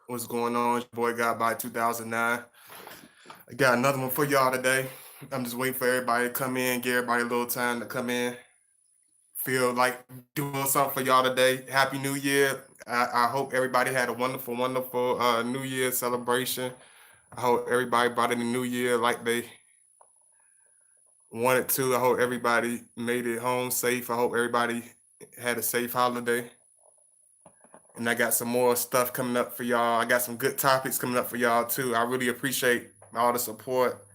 What's going on? It's your boy got by 2009. I got another one for y'all today. I'm just waiting for everybody to come in, give everybody a little time to come in. Feel like doing something for y'all today. Happy New Year. I hope everybody had a wonderful New Year celebration. I hope everybody brought in the New Year like they wanted to. I hope everybody made it home safe. I hope everybody had a safe holiday. And I got some more stuff coming up for y'all. I got some good topics coming up for y'all too. I really appreciate all the support.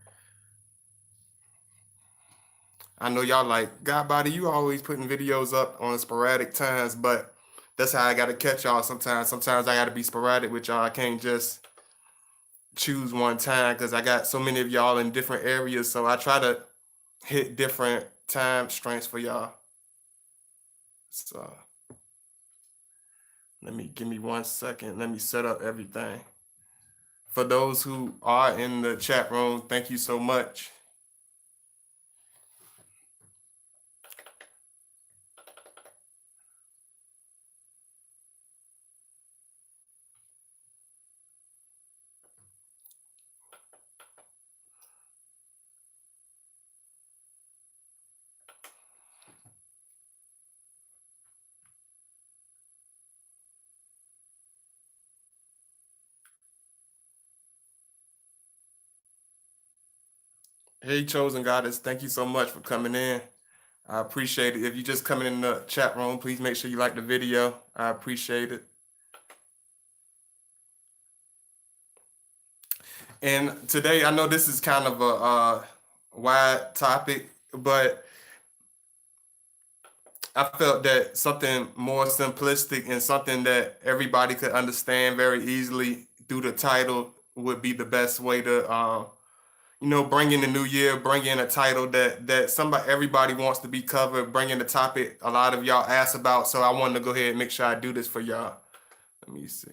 I know y'all like, God body, you always putting videos up on sporadic times, but that's how I gotta catch y'all sometimes. Sometimes I gotta be sporadic with y'all. I can't just choose one time because I got so many of y'all in different areas. So I try to hit different time strengths for y'all. So give me 1 second. Let me set up everything. For those who are in the chat room, thank you so much. Hey, chosen goddess, thank you so much for coming in. I appreciate it. If you're just coming in the chat room, please make sure you like the video. I appreciate it. And today, I know this is kind of a wide topic, but I felt that something more simplistic and something that everybody could understand very easily through the title would be the best way to bring in the new year, bring in a title that everybody wants to be covered, bring in a topic a lot of y'all ask about. So I wanted to go ahead and make sure I do this for y'all. Let me see.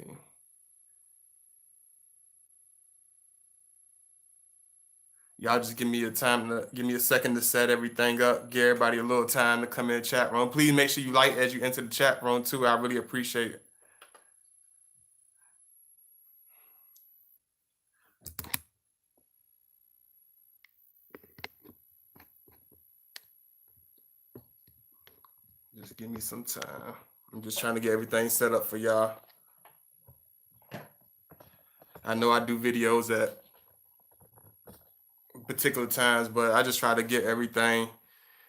Y'all just give me a second to set everything up, give everybody a little time to come in the chat room. Please make sure you like as you enter the chat room too. I really appreciate it. Just give me some time. I'm just trying to get everything set up for y'all. I know I do videos at particular times, but I just try to get everything.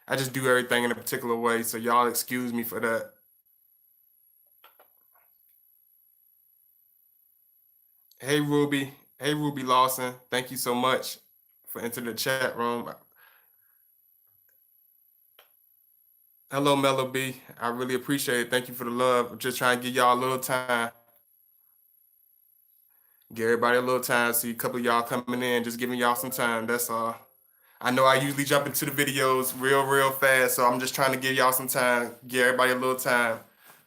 I just do everything in a particular way, so y'all excuse me for that. Hey Ruby Lawson, thank you so much for entering the chat room. Hello Mello B, I really appreciate it. Thank you for the love. I'm just trying to give y'all a little time. Give everybody a little time. See a couple of y'all coming in, just giving y'all some time. That's all. I know I usually jump into the videos real fast, so I'm just trying to give y'all some time, give everybody a little time,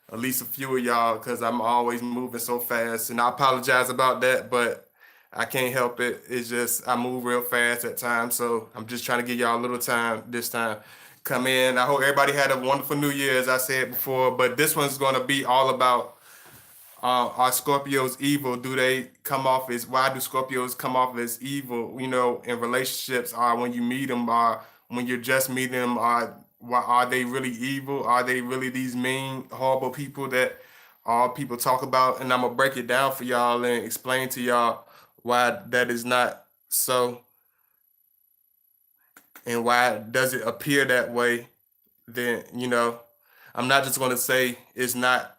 at least a few of y'all, because I'm always moving so fast. And I apologize about that, but I can't help it. It's just I move real fast at times, so I'm just trying to give y'all a little time this time. Come in. I hope everybody had a wonderful New Year, as I said before, but this one's going to be all about are Scorpios evil? Do they come off as, why do Scorpios come off as evil, in relationships, or when you meet them, or when you're just meeting them, are they really evil? Are they really these mean, horrible people that all people talk about? And I'm going to break it down for y'all and explain to y'all why that is not so and why does it appear that way. Then, I'm not just going to say it's not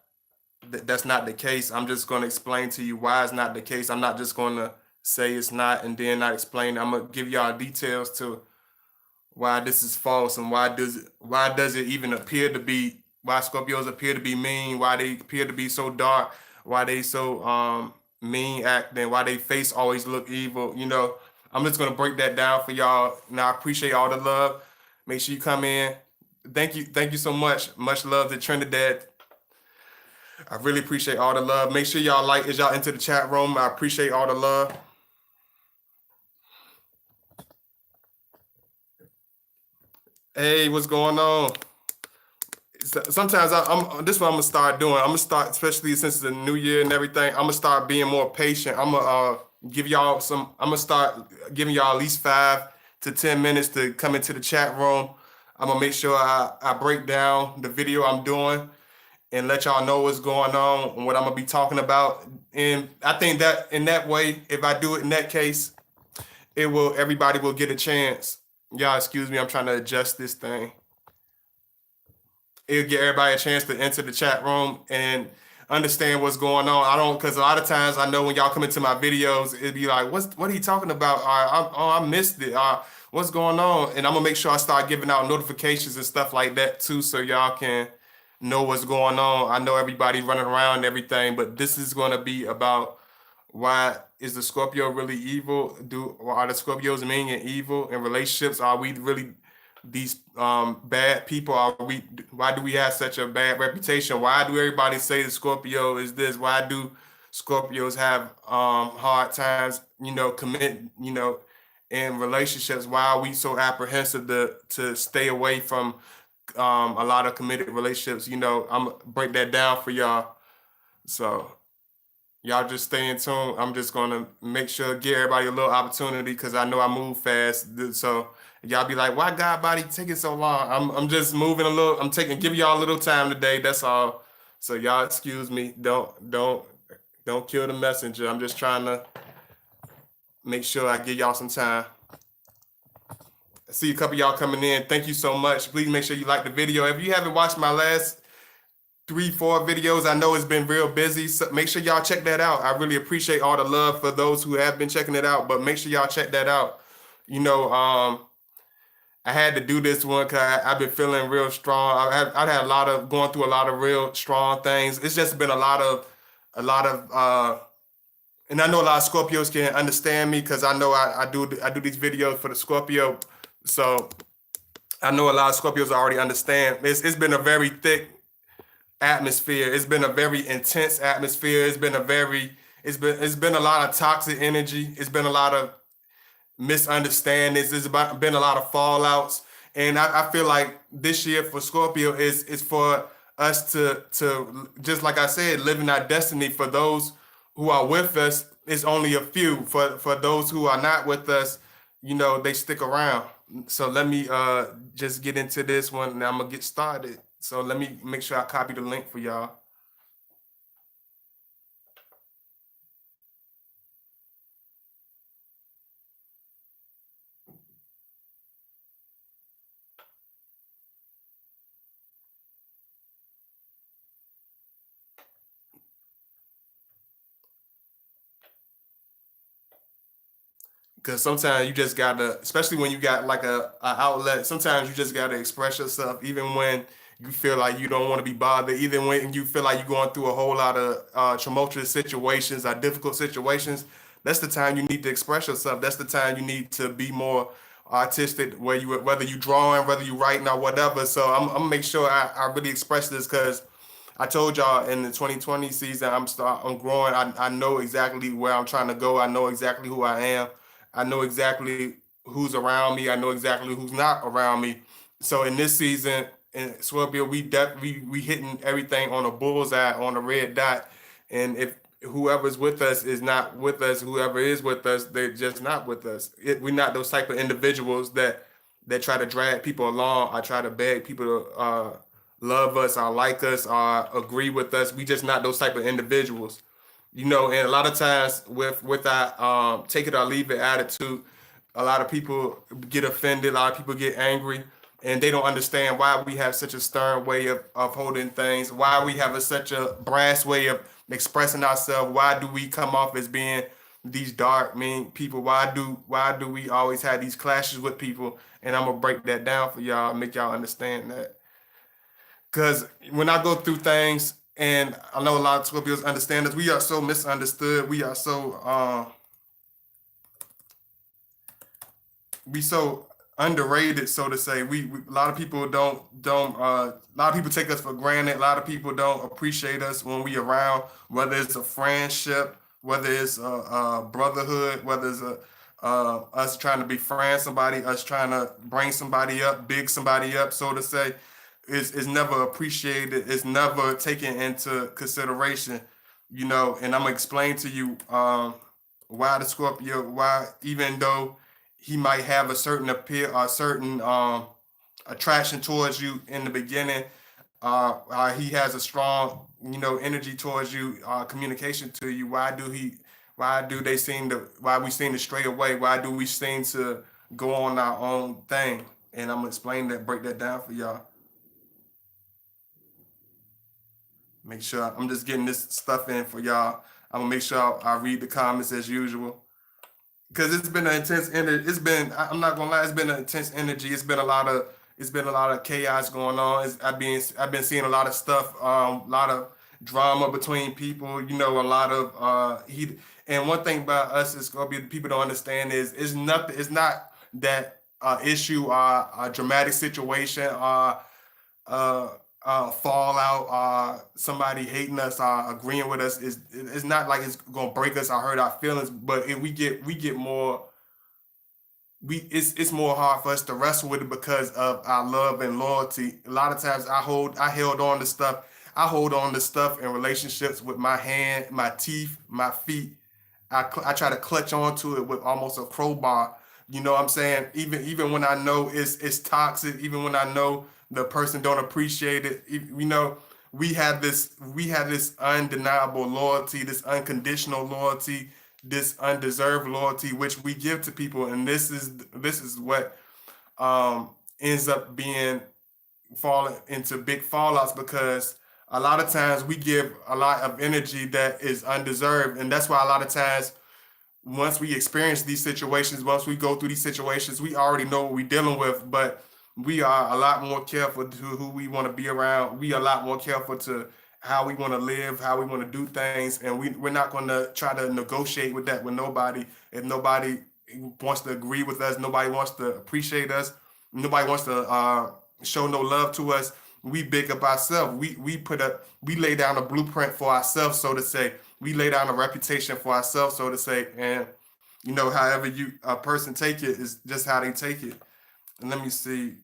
that's not the case. I'm just going to explain to you why it's not the case. I'm not just going to say it's not and then not explain. I'm going to give y'all details to why this is false and why does it even appear to be, why Scorpios appear to be mean, why they appear to be so dark, why they so mean acting, why they face always look evil. I'm just going to break that down for y'all. Now, I appreciate all the love. Make sure you come in. Thank you so much. Much love to Trinidad. I really appreciate all the love. Make sure y'all like as y'all enter the chat room. I appreciate all the love. Hey, what's going on? sometimes I'm this is what I'm gonna start doing. I'm gonna start, especially since it's a new year and everything. I'm gonna start being more patient. I'm gonna give y'all some. I'm gonna start giving y'all at least 5 to 10 minutes to come into the chat room. I'm gonna make sure I break down the video I'm doing and let y'all know what's going on and what I'm gonna be talking about. And I think that in that way, if I do it in that case, it will everybody will get a chance. Y'all, excuse me, I'm trying to adjust this thing. It'll get everybody a chance to enter the chat room and understand what's going on. I don't, because a lot of times I know when y'all come into my videos, it'd be like, what are you talking about? I missed it. What's going on? And I'm gonna make sure I start giving out notifications and stuff like that too, so y'all can know what's going on. I know everybody running around and everything, but this is gonna be about why is the Scorpio really evil? Are the Scorpios mean and evil in relationships? Are we really these bad people? Are we? Why do we have such a bad reputation? Why do everybody say the Scorpio is this? Why do Scorpios have hard times? Commit. In relationships. Why are we so apprehensive to stay away from a lot of committed relationships? I'm gonna break that down for y'all. So y'all just stay in tune. I'm just gonna make sure give everybody a little opportunity because I know I move fast. So y'all be like, "Why God body taking so long?" I'm just moving a little. I'm giving y'all a little time today. That's all. So y'all excuse me. Don't kill the messenger. I'm just trying to make sure I give y'all some time. I see a couple of y'all coming in. Thank you so much. Please make sure you like the video. If you haven't watched my last 3, 4 videos. I know it's been real busy, so make sure y'all check that out. I really appreciate all the love for those who have been checking it out, but make sure y'all check that out. I had to do this one because I've been feeling real strong. I've had a lot of going through a lot of real strong things. It's just been a lot of, and I know a lot of Scorpios can understand me because I know I do these videos for the Scorpio, so I know a lot of Scorpios already understand. It's been a very thick atmosphere. It's been a very intense atmosphere. It's been a lot of toxic energy. It's been a lot of misunderstandings. Been a lot of fallouts, and I feel like this year for Scorpio is for us to just like I said, living our destiny. For those who are with us, it's only a few. For those who are not with us, they stick around. So let me just get into this one, and I'm gonna get started. So let me make sure I copy the link for y'all. Because sometimes you just gotta, especially when you got like a outlet. Sometimes you just gotta express yourself, even when you feel like you don't want to be bothered. Even when you feel like you're going through a whole lot of tumultuous situations or difficult situations. That's the time you need to express yourself. That's the time you need to be more artistic, whether you drawing, whether you writing or whatever. So I'm gonna make sure I really express this because I told y'all in the 2020 season, I'm growing. I know exactly where I'm trying to go. I know exactly who I am. I know exactly who's around me. I know exactly who's not around me. So in this season in Scorpio, we hitting everything on a bullseye, on a red dot. And if whoever's with us is not with us, whoever is with us, they're just not with us. We're not those type of individuals that try to drag people along. I try to beg people to love us or like us or agree with us. We just not those type of individuals. And a lot of times with that take it or leave it attitude, a lot of people get offended, a lot of people get angry, and they don't understand why we have such a stern way of holding things, why we have such a brass way of expressing ourselves, why do we come off as being these dark, mean people, why do we always have these clashes with people, and I'm gonna break that down for y'all, make y'all understand that. Because when I go through things, and I know a lot of Scorpios understand this, we are so misunderstood. We so underrated, so to say. We a lot of people don't a lot of people take us for granted. A lot of people don't appreciate us when we around, whether it's a friendship, whether it's a brotherhood, whether it's us trying to befriend somebody, us trying to bring somebody up, big somebody up, so to say. is never appreciated. It's never taken into consideration, And I'm gonna explain to you why the Scorpio, why even though he might have a certain appeal, a certain attraction towards you in the beginning, he has a strong, energy towards you, communication to you. Why do they seem to? Why we seem to stray away? Why do we seem to go on our own thing? And I'm gonna explain that, break that down for y'all. Make sure I'm just getting this stuff in for y'all. I'm gonna make sure I read the comments as usual because it's been an intense energy. I'm not gonna lie, it's been an intense energy. It's been a lot of chaos going on. I've been seeing a lot of stuff, a lot of drama between people. A lot of heat. And one thing about us is Scorpio, people don't understand is nothing. It's not that issue, a dramatic situation, uh, fallout, somebody hating us, agreeing with us. It's not like it's gonna break us or hurt our feelings, but we get more. It's more hard for us to wrestle with it because of our love and loyalty. A lot of times I held on to stuff. I hold on to stuff in relationships with my hand, my teeth, my feet. I try to clutch onto it with almost a crowbar. You know what I'm saying? Even when I know it's toxic, even when I know the person don't appreciate it, we have this undeniable loyalty, this unconditional loyalty, this undeserved loyalty which we give to people, and this is what ends up being falling into big fallouts because a lot of times we give a lot of energy that is undeserved, and that's why a lot of times once we experience these situations, once we go through these situations, we already know what we're dealing with, but we are a lot more careful to who we want to be around. We are a lot more careful to how we want to live, how we want to do things, and we're not going to try to negotiate with that with nobody. If nobody wants to agree with us, nobody wants to appreciate us, nobody wants to show no love to us. We big up ourselves. We lay down a blueprint for ourselves, so to say. We lay down a reputation for ourselves, so to say, and however you a person take it is just how they take it. And let me see.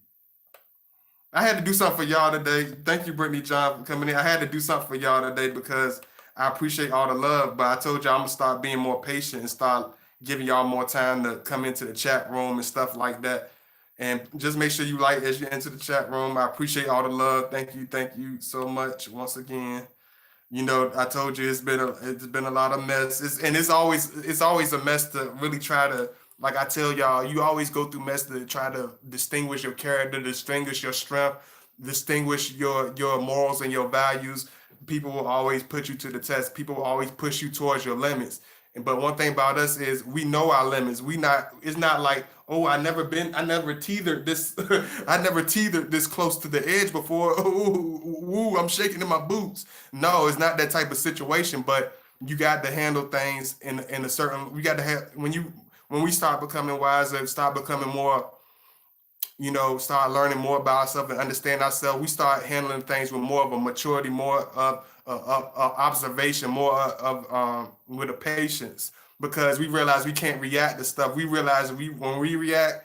I had to do something for y'all today. Thank you, Brittany John, for coming in. I had to do something for y'all today because I appreciate all the love, but I told y'all I'm gonna start being more patient and start giving y'all more time to come into the chat room and stuff like that. And just make sure you like as you enter the chat room. I appreciate all the love. Thank you so much once again. I told you it's been a lot of mess. It's always a mess to really try to, like I tell y'all, you always go through mess to try to distinguish your character, distinguish your strength, distinguish your morals and your values. People will always put you to the test. People will always push you towards your limits. But one thing about us is we know our limits. It's not like, oh, I never teetered this, I never teetered this close to the edge before. Ooh, I'm shaking in my boots. No, it's not that type of situation. But you got to handle things in a certain. We got to have when we start becoming wiser, start becoming more, start learning more about ourselves and understand ourselves. We start handling things with more of a maturity, more of observation, more of with a patience, because we realize we can't react to stuff. We realize when we react,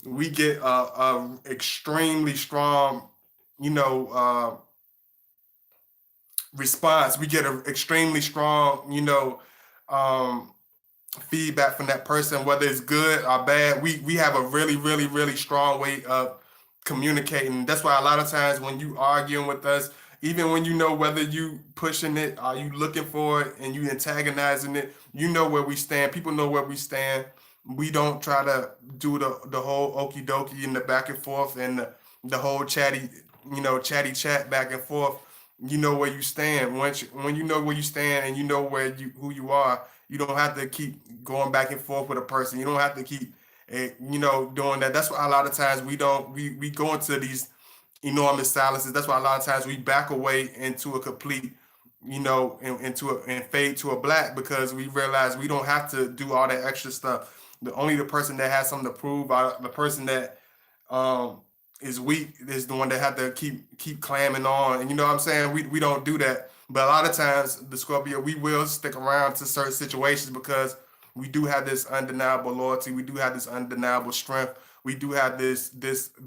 we get a extremely strong, you know, response. We get an extremely strong, um, feedback from that person, whether it's good or bad. We have a really, really, really strong way of communicating. That's why a lot of times when you arguing with us, even when you know whether you pushing it, are you looking for it, and you antagonizing it, you know where we stand. People know where we stand. We don't try to do the whole okey dokey and the back and forth and the whole chatty chat back and forth. You know where you stand. When you know where you stand and you know who you are, you don't have to keep going back and forth with a person. You don't have to keep, doing that. That's why a lot of times we go into these enormous silences. That's why a lot of times we back away into a complete, and fade to a black, because we realize we don't have to do all that extra stuff. The person that has something to prove, the person that um is weak, is the one that have to keep clamming on. And you know what I'm saying? We don't do that. But a lot of times, the Scorpio, we will stick around to certain situations because we do have this undeniable loyalty. We do have this undeniable strength. we do have this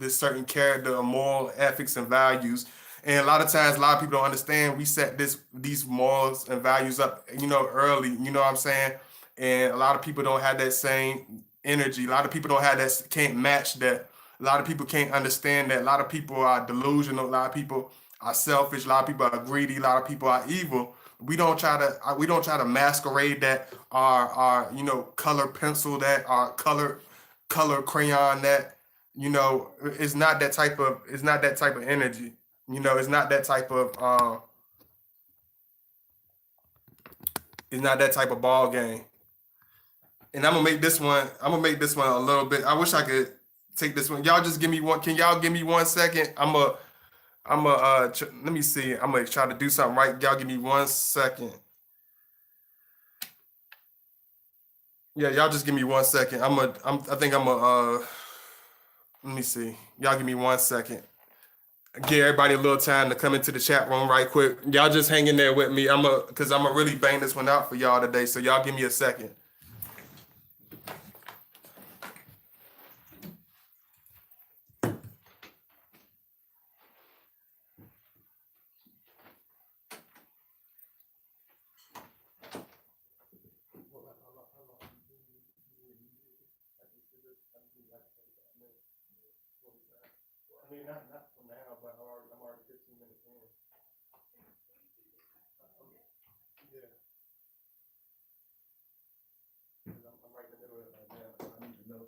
certain character of moral ethics and values. And a lot of times, a lot of people don't understand. We set these morals and values up, early. You know what I'm saying? And a lot of people don't have that same energy. A lot of people don't have that, can't match that. A lot of people can't understand that. A lot of people are delusional. A lot of people are selfish. A lot of people are greedy. A lot of people are evil. We don't try to masquerade that, our color pencil, that our color crayon, that it's not that type of energy. It's not that type of ball game. And I'm gonna make this one a little bit. I wish I could take this one. Y'all just give me one. Can y'all give me 1 second? Let me see. I'm gonna try to do something right. Y'all give me 1 second. Yeah, y'all just give me 1 second. I think I'm a let me see. Y'all give me 1 second. Give everybody a little time to come into the chat room right quick. Y'all just hang in there with me. Cause I'm gonna really bang this one out for y'all today. So y'all give me a second. I mean, not for now, but I'm already 15 minutes in. Yeah, 'cause I'm right in the middle of it right now. So I need to know.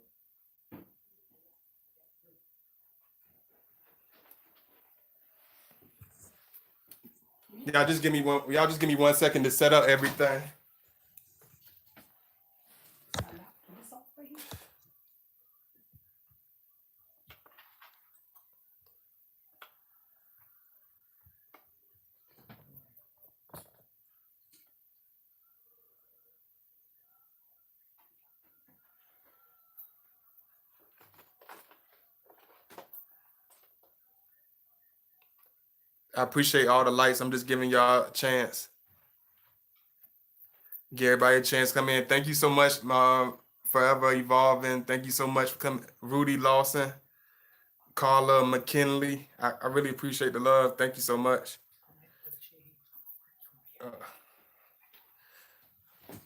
Y'all just give me 1 second to set up everything. I appreciate all the lights. I'm just giving y'all a chance. Give everybody a chance to come in. Thank you so much, Forever Evolving. Thank you so much for coming, Rudy Lawson, Carla McKinley. I really appreciate the love. Thank you so much. Uh,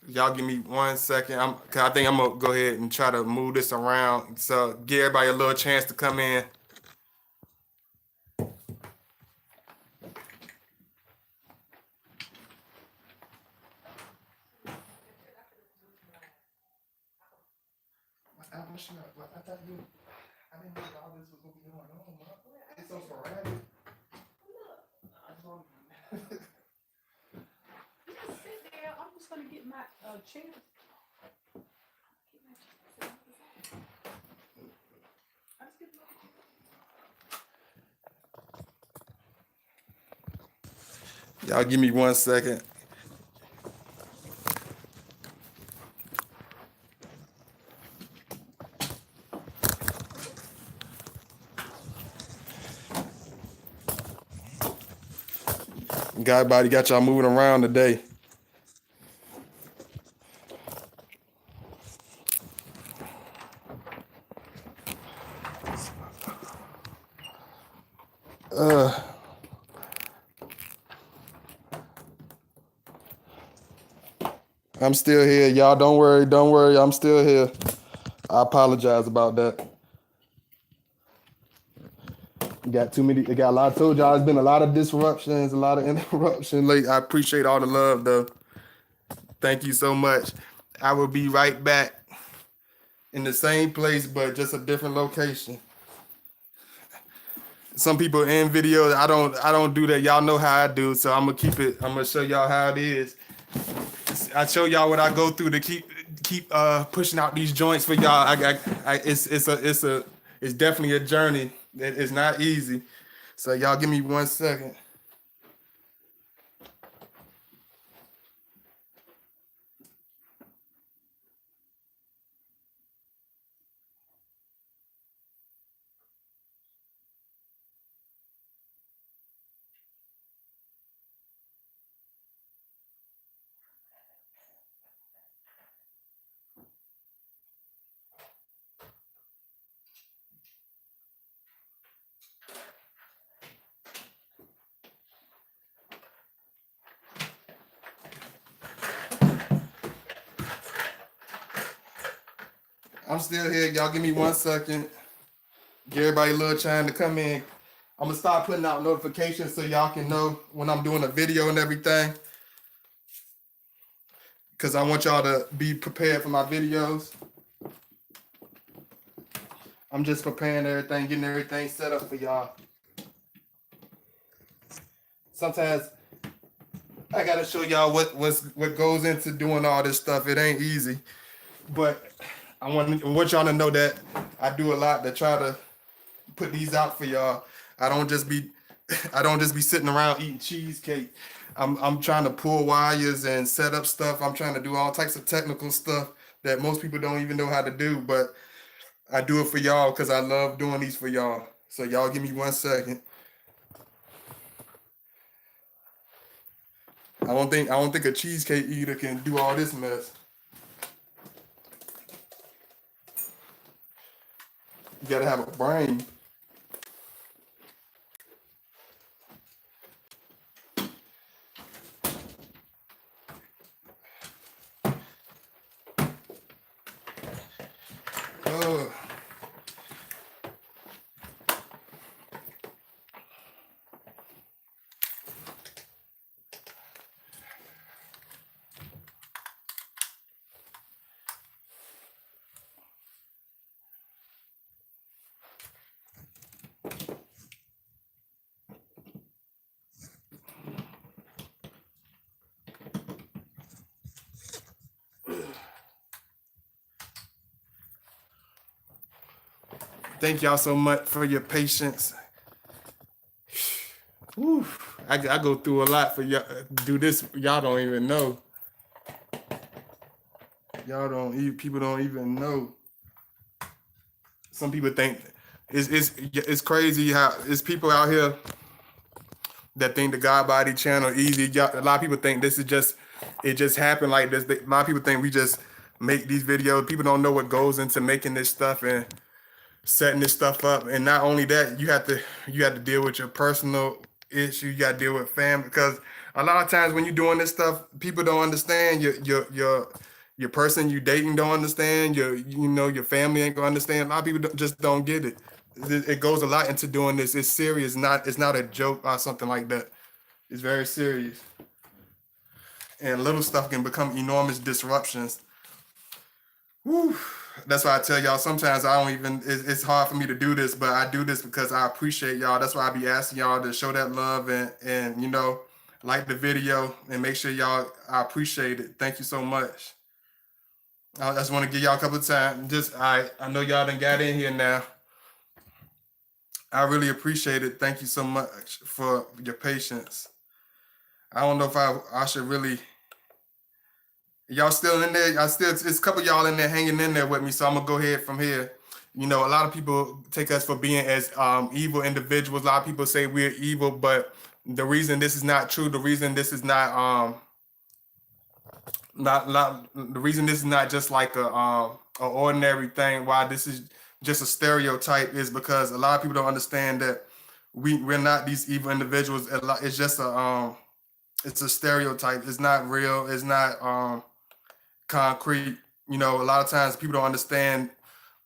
y'all give me 1 second. Cause I think I'm gonna go ahead and try to move this around. So give everybody a little chance to come in. I didn't know all this was gonna be going on. It's so sporadic. I just want Just sit there. I'm just gonna get my chair. Y'all give me 1 second. Everybody got y'all moving around today. Uh, I'm still here. Y'all don't worry, don't worry. I'm still here. I apologize about that. Got too many. It got a lot. I told y'all, it's been a lot of disruptions, a lot of interruption. Late. I appreciate all the love, though. Thank you so much. I will be right back in the same place, but just a different location. Some people in videos, I don't do that. Y'all know how I do, so I'm gonna keep it. I'm gonna show y'all how it is. I show y'all what I go through to keep pushing out these joints for y'all. It's definitely a journey. It's not easy. So y'all give me 1 second. I'm still here. Y'all give me 1 second. Give everybody a little time to come in. I'm gonna start putting out notifications so y'all can know when I'm doing a video and everything. Cause I want y'all to be prepared for my videos. I'm just preparing everything, getting everything set up for y'all. Sometimes I gotta show y'all what goes into doing all this stuff. It ain't easy, but I want y'all to know that I do a lot to try to put these out for y'all. I don't just be I don't just be sitting around eating cheesecake. I'm trying to pull wires and set up stuff. I'm trying to do all types of technical stuff that most people don't even know how to do, but I do it for y'all because I love doing these for y'all. So y'all give me 1 second. I don't think a cheesecake eater can do all this mess. You gotta have a brain. Oh. Thank y'all so much for your patience. Whew. I go through a lot for y'all. Do this, y'all don't even know. People don't even know. Some people think it's crazy how it's people out here that think the God Body channel easy. A lot of people think this is just it just happened like this. A lot of people think we just make these videos. People don't know what goes into making this stuff and setting this stuff up. And not only that, you have to deal with your personal issue. You got to deal with family because a lot of times when you're doing this stuff, people don't understand your person you dating don't understand. Your family ain't gonna understand. A lot of people just don't get it. It goes a lot into doing this. It's serious. It's not a joke or something like that. It's very serious. And little stuff can become enormous disruptions. Whew. That's why I tell y'all sometimes I don't even, it's hard for me to do this, but I do this because I appreciate y'all. That's why I be asking y'all to show that love and like the video and make sure I appreciate it. Thank you so much. I just want to give y'all a couple of times. I know y'all done got in here now. I really appreciate it. Thank you so much for your patience. I don't know if I should really. Y'all still in there? It's a couple of y'all in there hanging in there with me. So I'm gonna go ahead from here. A lot of people take us for being as evil individuals. A lot of people say we're evil, but the reason this is not true, the reason this is not the reason this is not just like a ordinary thing, why this is just a stereotype, is because a lot of people don't understand that we're not these evil individuals. It's just it's a stereotype. It's not real. It's not concrete. A lot of times people don't understand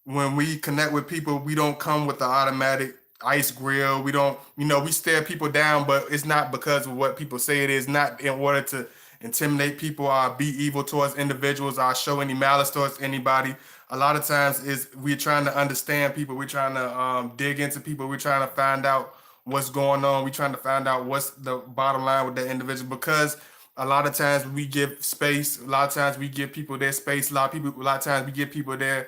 when we connect with people, we don't come with the automatic ice grill. We don't, we stare people down, but it's not because of what people say it is. Not in order to intimidate people or be evil towards individuals or show any malice towards anybody. A lot of times we're trying to understand people. We're trying to dig into people. We're trying to find out what's going on. We're trying to find out what's the bottom line with that individual, because a lot of times we give space. A lot of times we give people their space. A lot of times we give people their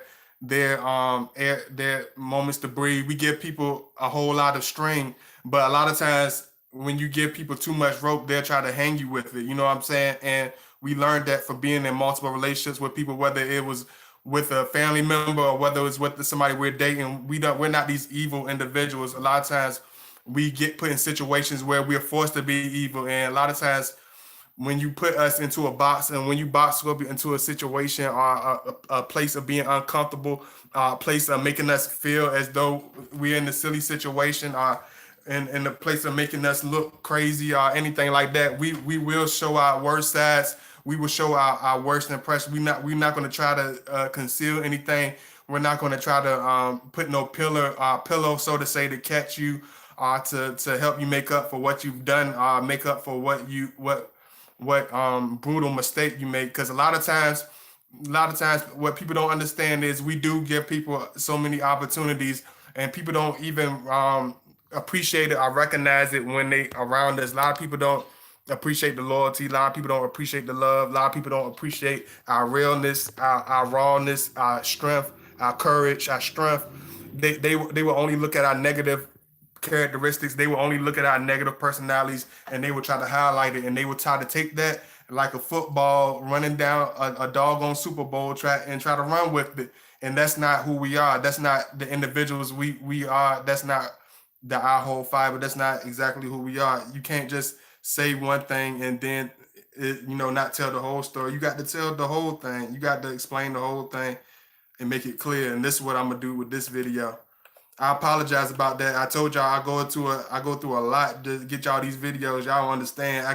moments to breathe. We give people a whole lot of string, but a lot of times when you give people too much rope, they'll try to hang you with it. You know what I'm saying? And we learned that for being in multiple relationships with people, whether it was with a family member or whether it's with somebody we're dating. We're not these evil individuals. A lot of times we get put in situations where we're forced to be evil, and a lot of times when you put us into a box and when you box Scorpio into a situation or a place of being uncomfortable, a place of making us feel as though we're in a silly situation, or in a place of making us look crazy or anything like that, we will show our worst sides. We will show our worst impression. We're not going to try to conceal anything. We're not going to try to put no pillow, so to say, to catch you, to help you make up for what you've done, make up for what brutal mistake you make. Because a lot of times what people don't understand is we do give people so many opportunities, and people don't even appreciate it or recognize it when they around us. A lot of people don't appreciate the loyalty. A lot of people don't appreciate the love. A lot of people don't appreciate our realness, our rawness, our strength, our courage, our strength. They will only look at our negative characteristics. They will only look at our negative personalities, and they will try to highlight it, and they will try to take that like a football running down a doggone Super Bowl track and try to run with it. And that's not who we are. That's not the individuals we are. That's not our whole fiber. That's not exactly who we are. You can't just say one thing and then not tell the whole story. You got to tell the whole thing. You got to explain the whole thing and make it clear. And this is what I'm gonna do with this video. I apologize about that. I told y'all I go through a lot to get y'all these videos. Y'all understand.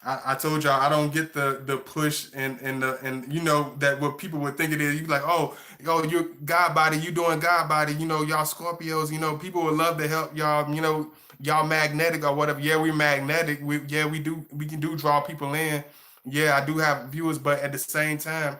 I told y'all I don't get the push and that what people would think it is. You like, oh, yo, you're God body, you doing God body, y'all Scorpios, people would love to help y'all, y'all magnetic or whatever. Yeah, we're magnetic. We can do draw people in. Yeah, I do have viewers, but at the same time,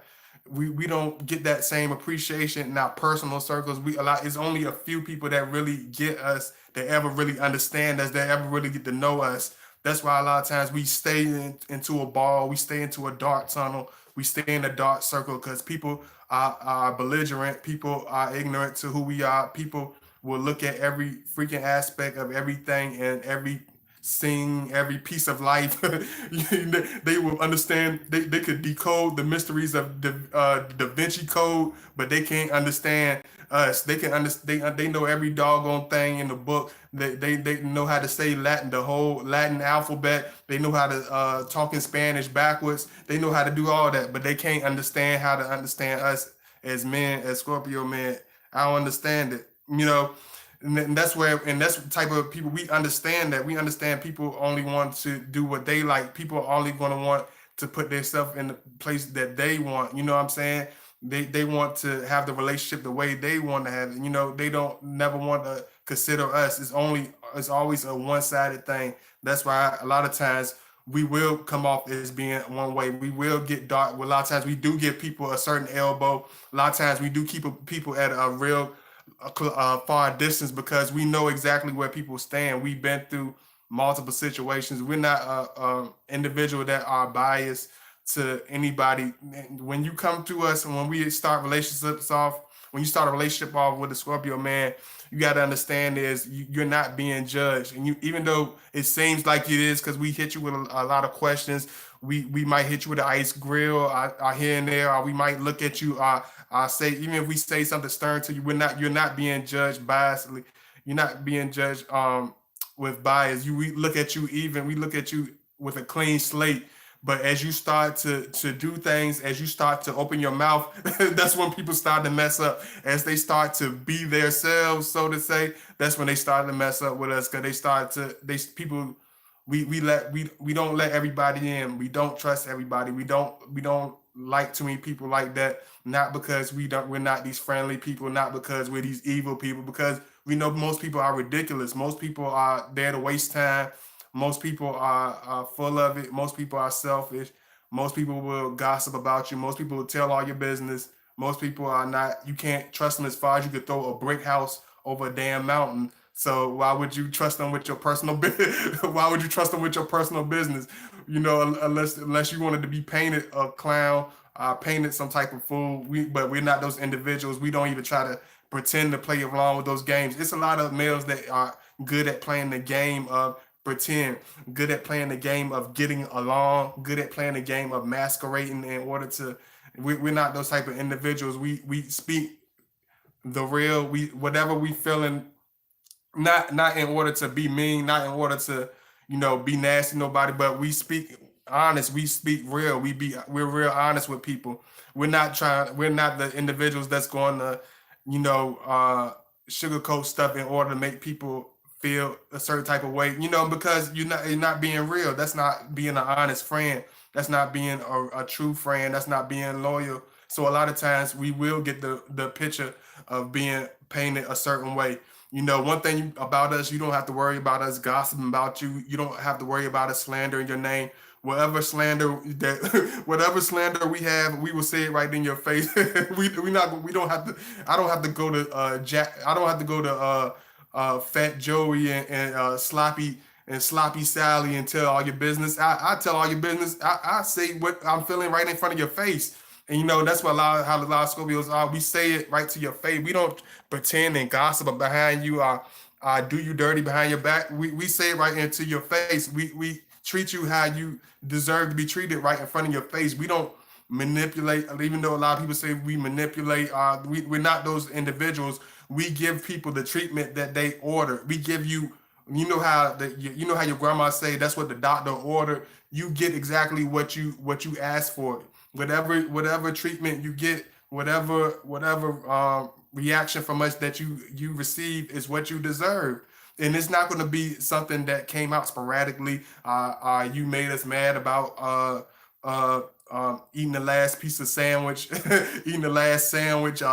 we don't get that same appreciation in our personal circles. It's only a few people that really get us, that ever really understand us, that ever really get to know us. That's why a lot of times we stay into a ball, we stay into a dark tunnel, we stay in a dark circle because people are belligerent, people are ignorant to who we are. People will look at every freaking aspect of everything and every scene, every piece of life. They will understand. They could decode the mysteries of the Da Vinci Code, but they can't understand us. They can understand. They know every doggone thing in the book. They know how to say Latin, the whole Latin alphabet. They know how to talk in Spanish backwards. They know how to do all that, but they can't understand how to understand us as men, as Scorpio men. I don't understand it. And that's the type of people we understand. That we understand people only want to do what they like. People are only going to want to put themselves in the place that they want. You know what I'm saying? They want to have the relationship the way they want to have it. They don't never want to consider us. It's always a one-sided thing. That's why a lot of times we will come off as being one way. We will get dark. A lot of times we do give people a certain elbow. A lot of times we do keep people at a real far distance because we know exactly where people stand. We've been through multiple situations. We're not a individual that are biased to anybody. When you come to us and when we start relationships off, when you start a relationship off with a Scorpio man, you got to understand is you're not being judged. And even though it seems like it is, because we hit you with a lot of questions, we might hit you with an ice grill or here and there, or we might look at you, say, even if we say something stern to you, you're not being judged biasly. You're not being judged with bias. We look at you we look at you with a clean slate. But as you start to do things, as you start to open your mouth, that's when people start to mess up. As they start to be themselves, so to say, that's when they start to mess up with us because people we don't let everybody in. We don't trust everybody. We don't like too many people like that. Not because we're not these friendly people, not because we're these evil people, because we know most people are ridiculous. Most people are there to waste time. Most people are full of it. Most people are selfish. Most people will gossip about you. Most people will tell all your business. Most people are not. You can't trust them as far as you could throw a brick house over a damn mountain. So why would you trust them with your personal business? Why would you trust them with your personal business? Unless you wanted to be painted a clown, painted some type of fool. But we're not those individuals. We don't even try to pretend to play along with those games. It's a lot of males that are good at playing the game of pretend, good at playing the game of getting along, good at playing the game of masquerading in order to. We're not those type of individuals. We speak the real. We whatever we feeling, not in order to be mean, not in order to be nasty nobody, but we speak honest. We speak real. We're real honest with people. We're not the individuals that's going to you know sugarcoat stuff in order to make people feel a certain type of way, because you're not being real. That's not being an honest friend. That's not being a true friend. That's not being loyal. So a lot of times we will get the picture of being painted a certain way. One thing about us, you don't have to worry about us gossiping about you. You don't have to worry about us slandering your name. Whatever slander that, whatever slander we have, we will say it right in your face. We don't have to. I don't have to go to Jack. I don't have to go to Fat Joey and sloppy Sally and tell all your business. I tell all your business. I say what I'm feeling right in front of your face. And that's what how a lot of Scorpios are. We say it right to your face. We don't pretend and gossip behind you or do you dirty behind your back. We say it right into your face. We treat you how you deserve to be treated right in front of your face. We don't manipulate, even though a lot of people say we manipulate. We're not those individuals. We give people the treatment that they order. We give you, how your grandma say that's what the doctor ordered. You get exactly what you ask for. Whatever treatment you get, whatever reaction from us that you receive is what you deserve. And it's not going to be something that came out sporadically. You made us mad about eating the last piece of sandwich, eating the last sandwich,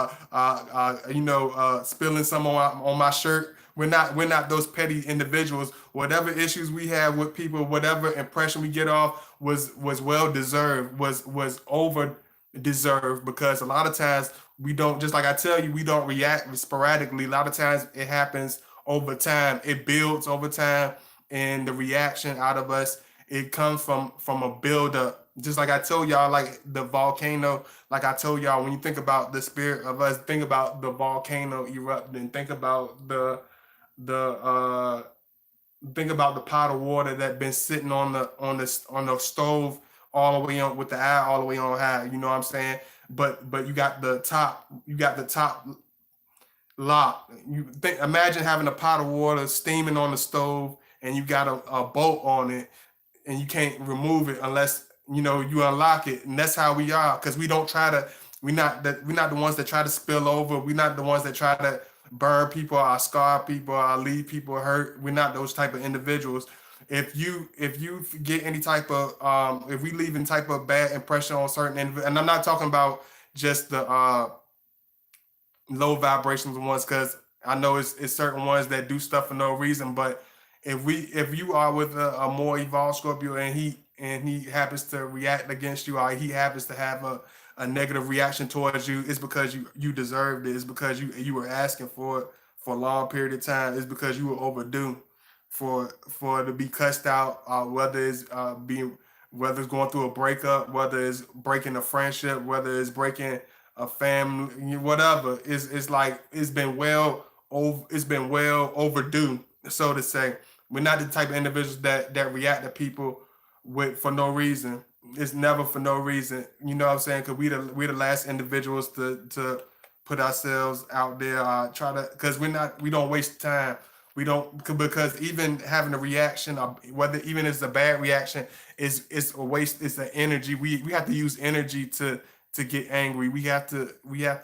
spilling some on my shirt. We're not those petty individuals. Whatever issues we have with people, whatever impression we get off was well deserved, was over deserved, because a lot of times we don't, just like I tell you, we don't react sporadically. A lot of times it happens over time. It builds over time, and the reaction out of us, it comes from a build up. Just like I told y'all, like the volcano, like I told y'all, when you think about the spirit of us, think about the volcano erupting, the think about the pot of water that been sitting on the stove all the way on, with the eye all the way on high. You know what I'm saying? But you got the top lock. Imagine having a pot of water steaming on the stove, and you got a bolt on it, and you can't remove it unless you unlock it. And that's how we are, because we don't try to. We're not the ones that try to spill over. We're not the ones that try to burn people, or scar people, or leave people hurt. We're not those type of individuals. If you get any type of if we leave any type of bad impression on certain and I'm not talking about just the low vibrations ones, because I know it's certain ones that do stuff for no reason. But if you are with a more evolved Scorpio, and he happens to react against you, or he happens to have a negative reaction towards you, it's because you deserved it. It's because you were asking for it for a long period of time. It's because you were overdue for to be cussed out, whether it's going through a breakup, whether it's breaking a friendship, whether it's breaking a family, whatever. It's like it's been well overdue, so to say. We're not the type of individuals that react to people with for no reason. It's never for no reason. You know what I'm saying? Because we the last individuals to put ourselves out there. Try to, because we don't waste time. We don't, because even having a reaction, whether even if it's a bad reaction, is a waste. It's an energy. We have to use energy to get angry. Uh, we have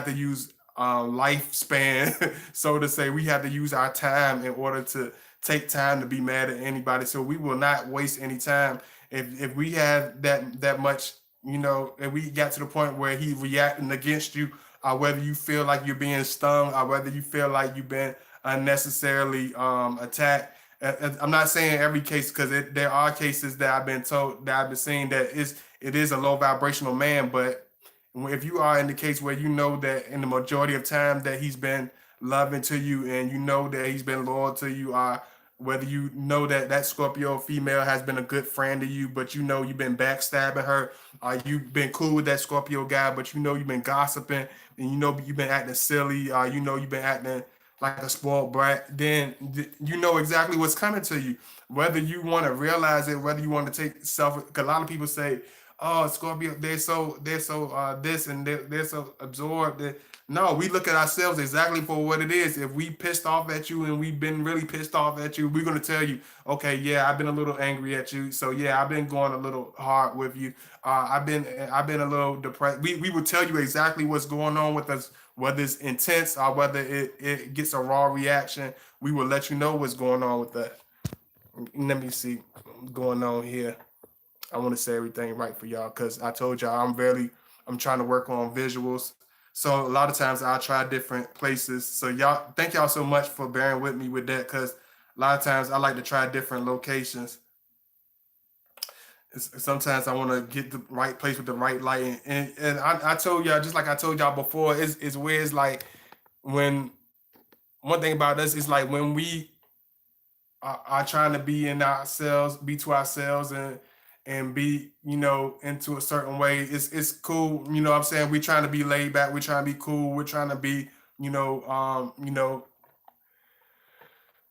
to use lifespan, so to say. We have to use our time in order to take time to be mad at anybody. So we will not waste any time. If we have that much, and we got to the point where he reacting against you, or whether you feel like you're being stung, or whether you feel like you've been unnecessarily attacked. I'm not saying every case, because there are cases that I've been seeing that it is a low vibrational man. But if you are in the case where you know that in the majority of time that he's been loving to you, and you know that he's been loyal to you, whether you know that that Scorpio female has been a good friend to you, but you've been backstabbing her, you've been cool with that Scorpio guy, but you've been gossiping, and you've been acting silly, you've been acting like a spoiled brat, then you know exactly what's coming to you. Whether you want to realize it, whether you want to take self, because a lot of people say, "Oh, Scorpio, they're so this, and they're so absorbed." No, we look at ourselves exactly for what it is. If we pissed off at you, and we've been really pissed off at you, we're gonna tell you, okay, yeah, I've been a little angry at you. So yeah, I've been going a little hard with you. I've been a little depressed. We will tell you exactly what's going on with us, whether it's intense or whether it gets a raw reaction. We will let you know what's going on with that. Let me see what's going on here. I want to say everything right for y'all because I told y'all I'm trying to work on visuals. So a lot of times I try different places. So y'all, thank y'all so much for bearing with me with that because a lot of times I like to try different locations. Sometimes I want to get the right place with the right lighting. And I told y'all just like I told y'all before, it's weird. It's like when one thing about us is like when we are trying to be in ourselves, be to ourselves, and be into a certain way. It's cool. You know what I'm saying? We trying to be laid back. We trying to be cool. We're trying to be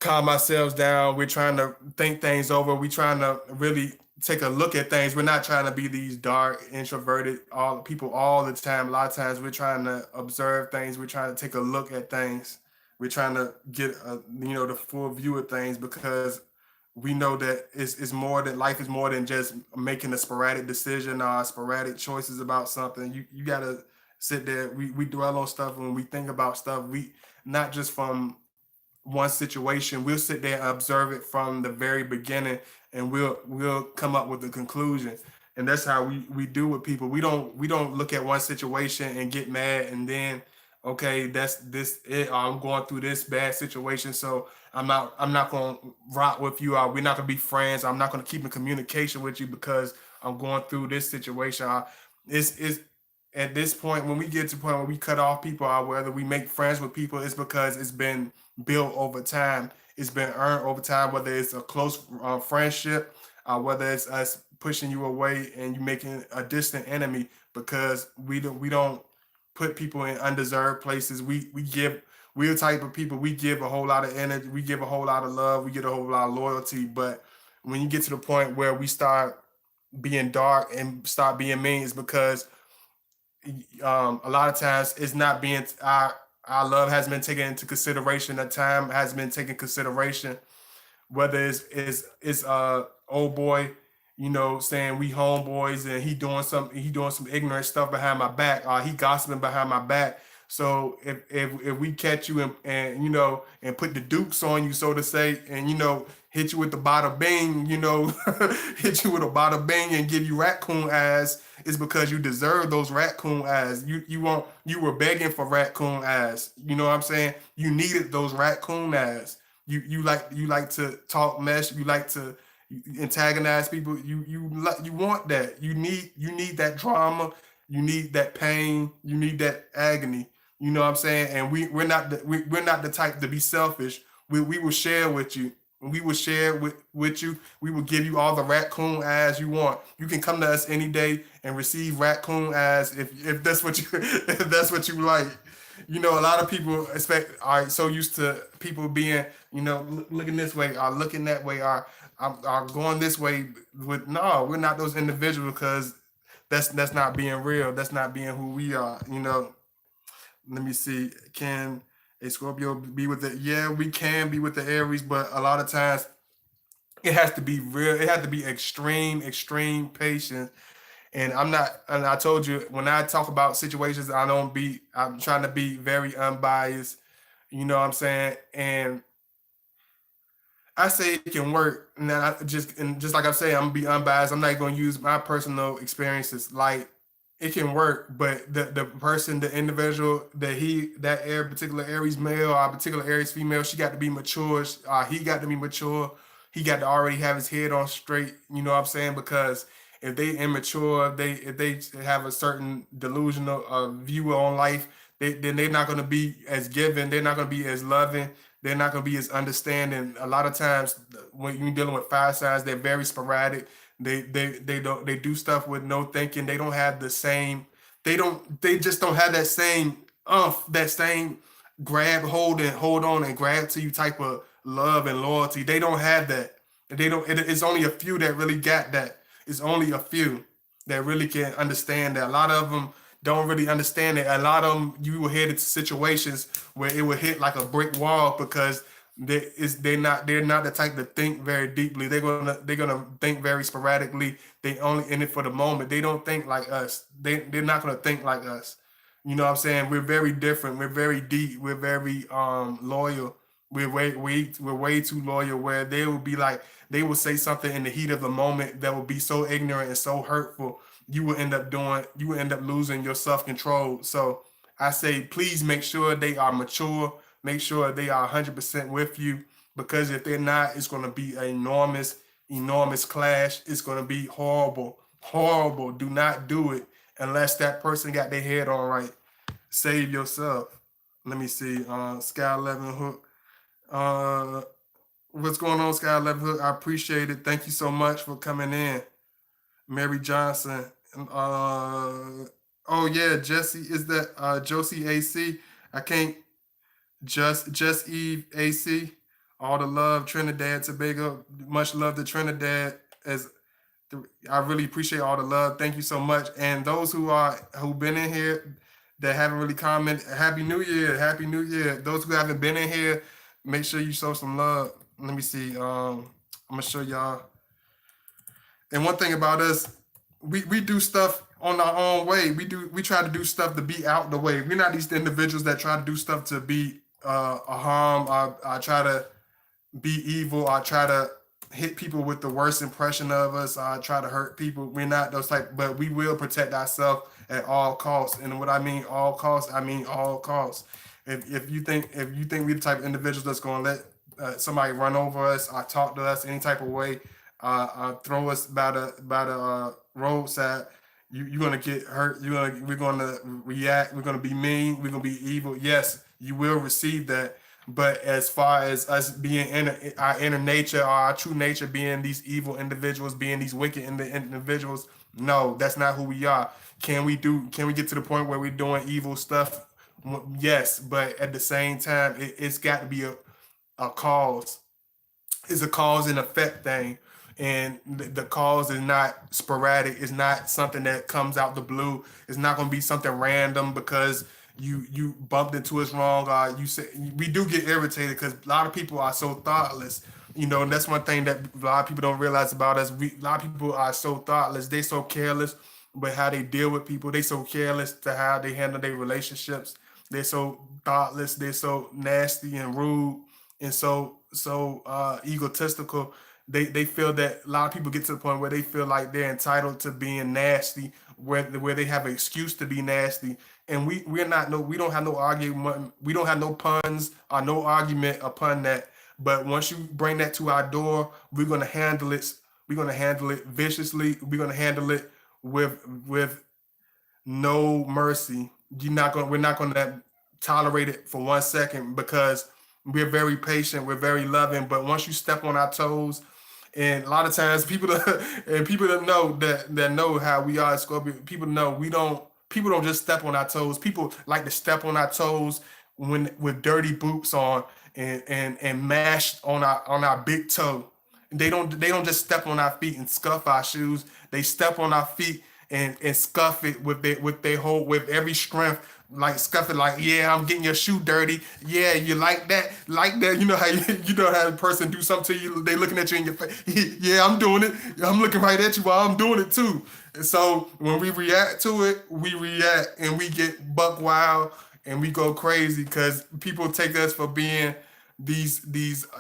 calm ourselves down. We're trying to think things over. We're trying to really take a look at things. We're not trying to be these dark, introverted all people all the time. A lot of times we're trying to observe things. We're trying to take a look at things. We're trying to get the full view of things because we know that it's more than life is more than just making a sporadic decision or sporadic choices about something. You gotta sit there. We dwell on stuff when we think about stuff. We not just from one situation. We'll sit there and observe it from the very beginning, and we'll come up with a conclusion. And that's how we do with people. We don't look at one situation and get mad, and then okay, that's this it. Or I'm going through this bad situation, so I'm not gonna rock with you. Or we're not gonna be friends. I'm not gonna keep in communication with you because I'm going through this situation. It's at this point when we get to the point where we cut off people or whether we make friends with people, it's because it's been built over time. It's been earned over time, whether it's a close friendship, whether it's us pushing you away and you making a distant enemy because we don't put people in undeserved places. We give we're the type of people we give a whole lot of energy, we give a whole lot of love, we get a whole lot of loyalty. But when you get to the point where we start being dark and start being mean, it's because a lot of times it's not being our love has been taken into consideration. The time has been taken consideration. Whether it's old boy, saying we homeboys and he doing some ignorant stuff behind my back, or he gossiping behind my back. So if we catch you and and put the dukes on you, so to say, and hit you with the bada bing, hit you with a bada bing and give you raccoon ass, it's because you deserve those raccoon ass. You were begging for raccoon ass. You know what I'm saying? You needed those raccoon ass. You like to talk mess. You like to antagonize people. You want that. You need that drama. You need that pain. You need that agony. You know what I'm saying? And we're not the type to be selfish. We will share with you. We will share with you. We will give you all the raccoon ass you want. You can come to us any day and receive raccoon ass if that's what you if that's what you like. A lot of people expect are so used to people being, looking this way or looking that way or going this way. With no, we're not those individuals because that's not being real. That's not being who we are. Let me see. Can a Scorpio be with it? Yeah, we can be with the Aries, but a lot of times it has to be real. It has to be extreme patience. And I'm not, and I told you when I talk about situations, I'm trying to be very unbiased. You know what I'm saying? And I say it can work. Now, just like I'm saying, I'm gonna be unbiased. I'm not gonna use my personal experiences. Like it can work, but the person, the individual, that air particular Aries male or particular Aries female, she got to be mature. He got to be mature. He got to already have his head on straight. You know what I'm saying? Because if they immature, if they have a certain delusional view on life, then they're not going to be as giving. They're not going to be as loving. They're not going to be as understanding. A lot of times when you're dealing with fire signs, they're very sporadic. They do stuff with no thinking. They don't have the same. They just don't have that same that same hold on and grab to you type of love and loyalty. They don't have that. They don't. It's only a few that really got that. It's only a few that really can understand that. A lot of them don't really understand it. A lot of them, you will head into situations where it will hit like a brick wall because they're not the type to think very deeply. They're gonna think very sporadically. They only in it for the moment. They don't think like us. They're not gonna think like us. You know what I'm saying? We're very different. We're very deep. We're very loyal. we're way too loyal. Where they will be like they will say something in the heat of the moment that will be so ignorant and so hurtful. You will end up losing your self control. So I say, please make sure they are mature. Make sure they are 100% with you, because if they're not, it's going to be an enormous clash. It's going to be horrible, horrible. Do not do it unless that person got their head on right. Save yourself. Let me see. Sky 11 Hook. Uh, what's going on, Sky 11 Hook? I appreciate it. Thank you so much for coming in. Mary Johnson. Oh yeah, Jesse is that Josie AC. I can't just Eve AC. All the love, Trinidad, Tobago. Much love to Trinidad. As I really appreciate all the love. Thank you so much. And those who been in here that haven't really commented, Happy New Year, Happy New Year. Those who haven't been in here, make sure you show some love. Let me see. I'm gonna show y'all. And one thing about us, we do stuff on our own way. We try to do stuff to be out the way. We're not these individuals that try to do stuff to be a harm. I try to be evil. I try to hit people with the worst impression of us. I try to hurt people. We're not those type, but we will protect ourselves at all costs. And what I mean all costs, I mean all costs. If you think we're the type of individuals that's going to let somebody run over us, or talk to us any type of way, throw us by the roadside, you're gonna get hurt. We're gonna react. We're gonna be mean. We're gonna be evil. Yes, you will receive that. But as far as us being in our inner nature, or our true nature, being these evil individuals, being these wicked individuals, no, that's not who we are. Can we get to the point where we're doing evil stuff? Yes, but at the same time, it's got to be a cause. It's a cause and effect thing. And the cause is not sporadic. It's not something that comes out the blue. It's not going to be something random because you bumped into us wrong. You say we do get irritated because a lot of people are so thoughtless. And that's one thing that a lot of people don't realize about us. A lot of people are so thoughtless. They so careless with how they deal with people. They so careless to how they handle their relationships. They're so thoughtless. They're so nasty and rude and so egotistical. They feel that a lot of people get to the point where they feel like they're entitled to being nasty, where they have an excuse to be nasty. And we're not no we don't have no argument, we don't have no puns or no argument upon that. But once you bring that to our door, we're gonna handle it viciously. We're gonna handle it with no mercy. We're not gonna tolerate it for 1 second, because we're very patient, we're very loving. But once you step on our toes, and a lot of times people and people that know how we are at Scorpio, people know people don't just step on our toes. People like to step on our toes when with dirty boots on, and mash on our big toe. They don't just step on our feet and scuff our shoes. They step on our feet and scuff it with every strength, like scuff it, like, yeah, I'm getting your shoe dirty. Yeah, you like that. You know how you know how a person do something to you, they looking at you in your face. Yeah, I'm doing it. I'm looking right at you while I'm doing it too. And so when we react to it, we react and we get buck wild and we go crazy because people take us for being these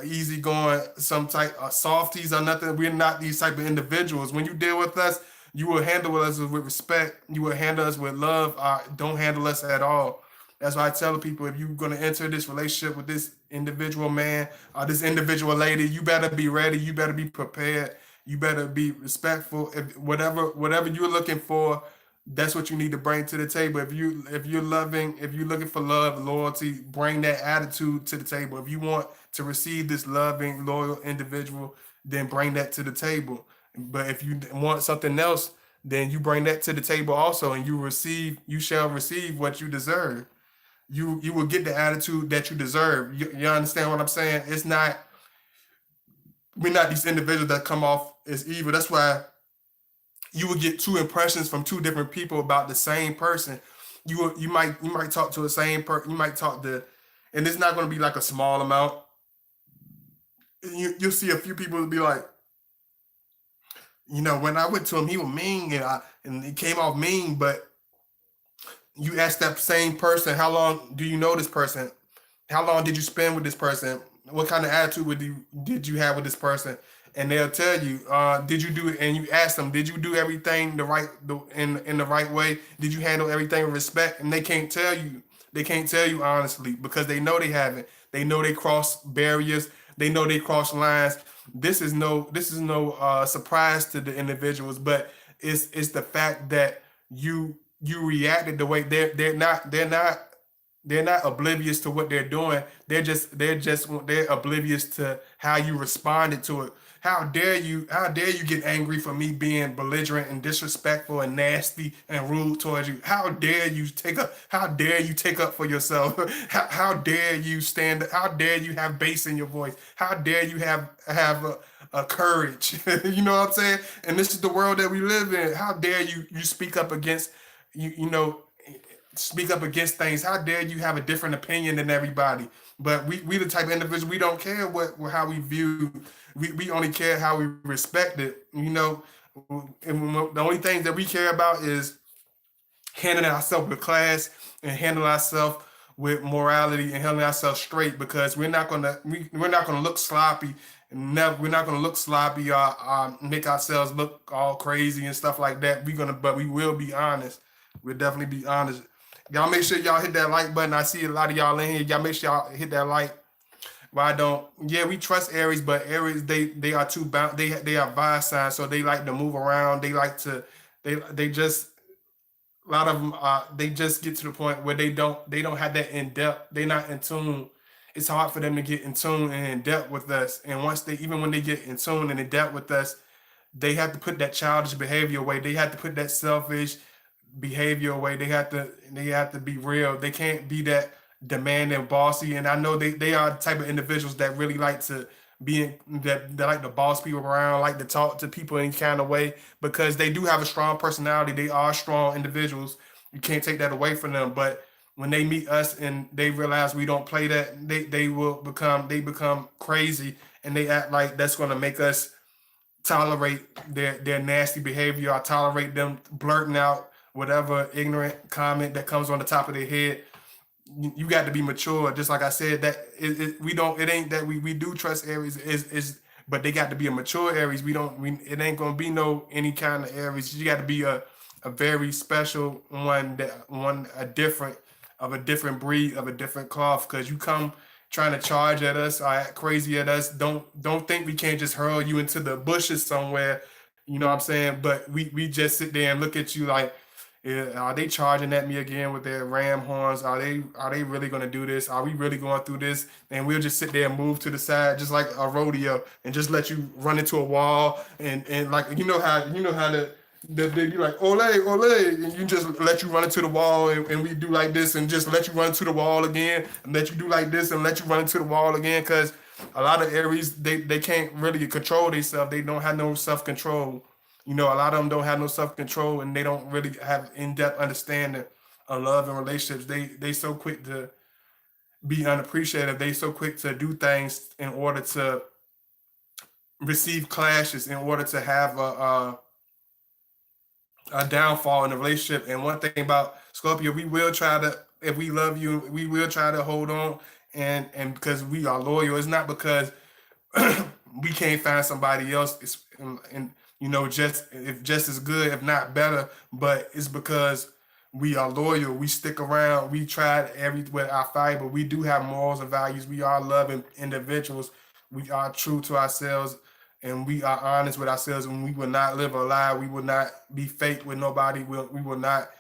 easygoing, some type of softies or nothing. We're not these type of individuals. When you deal with us, you will handle us with respect. You will handle us with love. Don't handle us at all. That's why I tell people, if you're gonna enter this relationship with this individual man or this individual lady, you better be ready. You better be prepared. You better be respectful. If whatever you're looking for, that's what you need to bring to the table. If you're loving, if you're looking for love, loyalty, bring that attitude to the table. If you want to receive this loving, loyal individual, then bring that to the table. But if you want something else, then you bring that to the table also, and you shall receive what you deserve. You will get the attitude that you deserve. You understand what I'm saying? We're not these individuals that come off as evil. That's why you will get two impressions from two different people about the same person. You might talk to the same person. You might talk to, and it's not going to be like a small amount. You'll see a few people will be like, when I went to him, he was mean, and he came off mean. But you ask that same person, how long do you know this person? How long did you spend with this person? what kind of attitude did you have with this person? And they'll tell you, did you do it? And you ask them, did you do everything in the right way? Did you handle everything with respect? And they can't tell you. They can't tell you honestly because they know they haven't. They know they cross barriers. They know they cross lines. This is no surprise to the individuals, but it's the fact that you reacted the way they're not oblivious to what they're doing. They're oblivious to how you responded to it. How dare you get angry for me being belligerent and disrespectful and nasty and rude towards you? How dare you take up for yourself? How dare you stand? How dare you have bass in your voice? How dare you have a courage? You know what I'm saying? And this is the world that we live in. How dare you speak up against you know speak up against things. How dare you have a different opinion than everybody? But we the type of individual, we don't care how we view. We only care how we respect it. And the only things that we care about is handling ourselves with class and handling ourselves with morality and handling ourselves straight because we're not gonna look sloppy and never we're not gonna look sloppy or make ourselves look all crazy and stuff like that. But we will be honest. We'll definitely be honest. Y'all make sure y'all hit that like button. I see a lot of y'all in here. Y'all make sure y'all hit that like. Why don't? Yeah, we trust Aries, but Aries they are too bound. They are vice signs, so they like to move around. They like to they just a lot of them they just get to the point where they don't have that in depth. They're not in tune. It's hard for them to get in tune and in depth with us. And once they even when they get in tune and in depth with us, they have to put that childish behavior away. They have to put that selfish behavior away. They have to be real. They can't be that demanding, bossy. And I know they are the type of individuals that really like to that like to boss people around, like to talk to people in kind of way because they do have a strong personality. They are strong individuals. You can't take that away from them. But when they meet us and they realize we don't play that, they become crazy and they act like that's gonna make us tolerate their nasty behavior. I tolerate them blurting out whatever ignorant comment that comes on the top of their head. You got to be mature. Just like I said, that we don't. It ain't that we do trust Aries is, but they got to be a mature Aries. We don't. It ain't gonna be no any kind of Aries. You got to be a very special one of a different breed of a different cloth because you come trying to charge at us or act crazy at us. Don't think we can't just hurl you into the bushes somewhere. You know what I'm saying? But we just sit there and look at you like, yeah, are they charging at me again with their ram horns? Are they really gonna do this? Are we really going through this? And we'll just sit there and move to the side, just like a rodeo, and just let you run into a wall. And like you know how you like ole ole, and you just let you run into the wall, and we do like this, and just let you run to the wall again, and let you do like this, and let you run into the wall again, because a lot of Aries they can't really control themselves. They don't have no self control. A lot of them don't have no self control, and they don't really have in depth understanding of love and relationships. They so quick to be unappreciative. They so quick to do things in order to receive clashes, in order to have a downfall in the relationship. And one thing about Scorpio, we will try to, if we love you, we will try to hold on, and because we are loyal. It's not because we can't find somebody else. And just as good, if not better. But it's because we are loyal. We stick around. We tried everywhere our fight, but we do have morals and values. We are loving individuals. We are true to ourselves, and we are honest with ourselves. And we will not live a lie. We will not be fake with nobody. We will not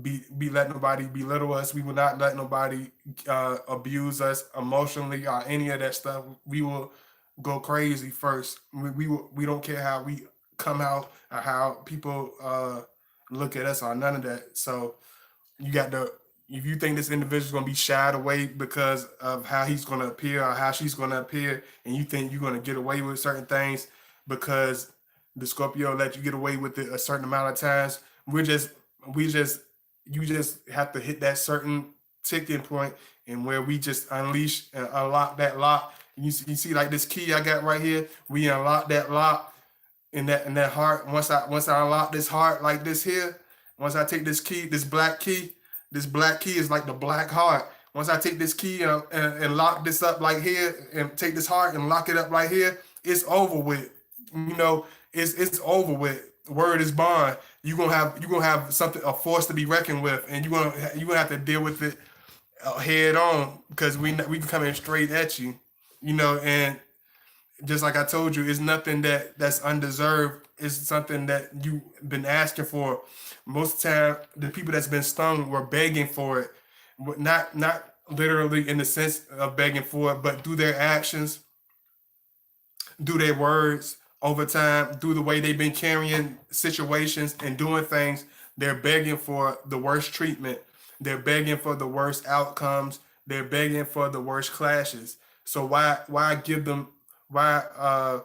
be let nobody belittle us. We will not let nobody abuse us emotionally or any of that stuff. We will go crazy first. We don't care how we come out or how people look at us or none of that. So you got to, if you think this individual is going to be shied away because of how he's going to appear or how she's going to appear, and you think you're going to get away with certain things because the Scorpio let you get away with it a certain amount of times, we just you just have to hit that certain ticking point and where we just unleash and unlock that lock. You see like this key I got right here, we unlock that lock in that heart. Once I unlock this heart like this here, once I take this key, this black key is like the black heart. Once I take this key and lock this up like here, and take this heart and lock it up right here, it's over with. You know, it's over with. Word is bond. You gonna have something, a force to be reckoned with, and you gonna have to deal with it head on, because we coming straight at you. You know, and just like I told you, it's nothing that's undeserved. It's something that you've been asking for. Most of the time, the people that's been stung were begging for it, not literally in the sense of begging for it, but through their actions, through their words, over time, through the way they've been carrying situations and doing things. They're begging for the worst treatment. They're begging for the worst outcomes. They're begging for the worst clashes. So why give them, why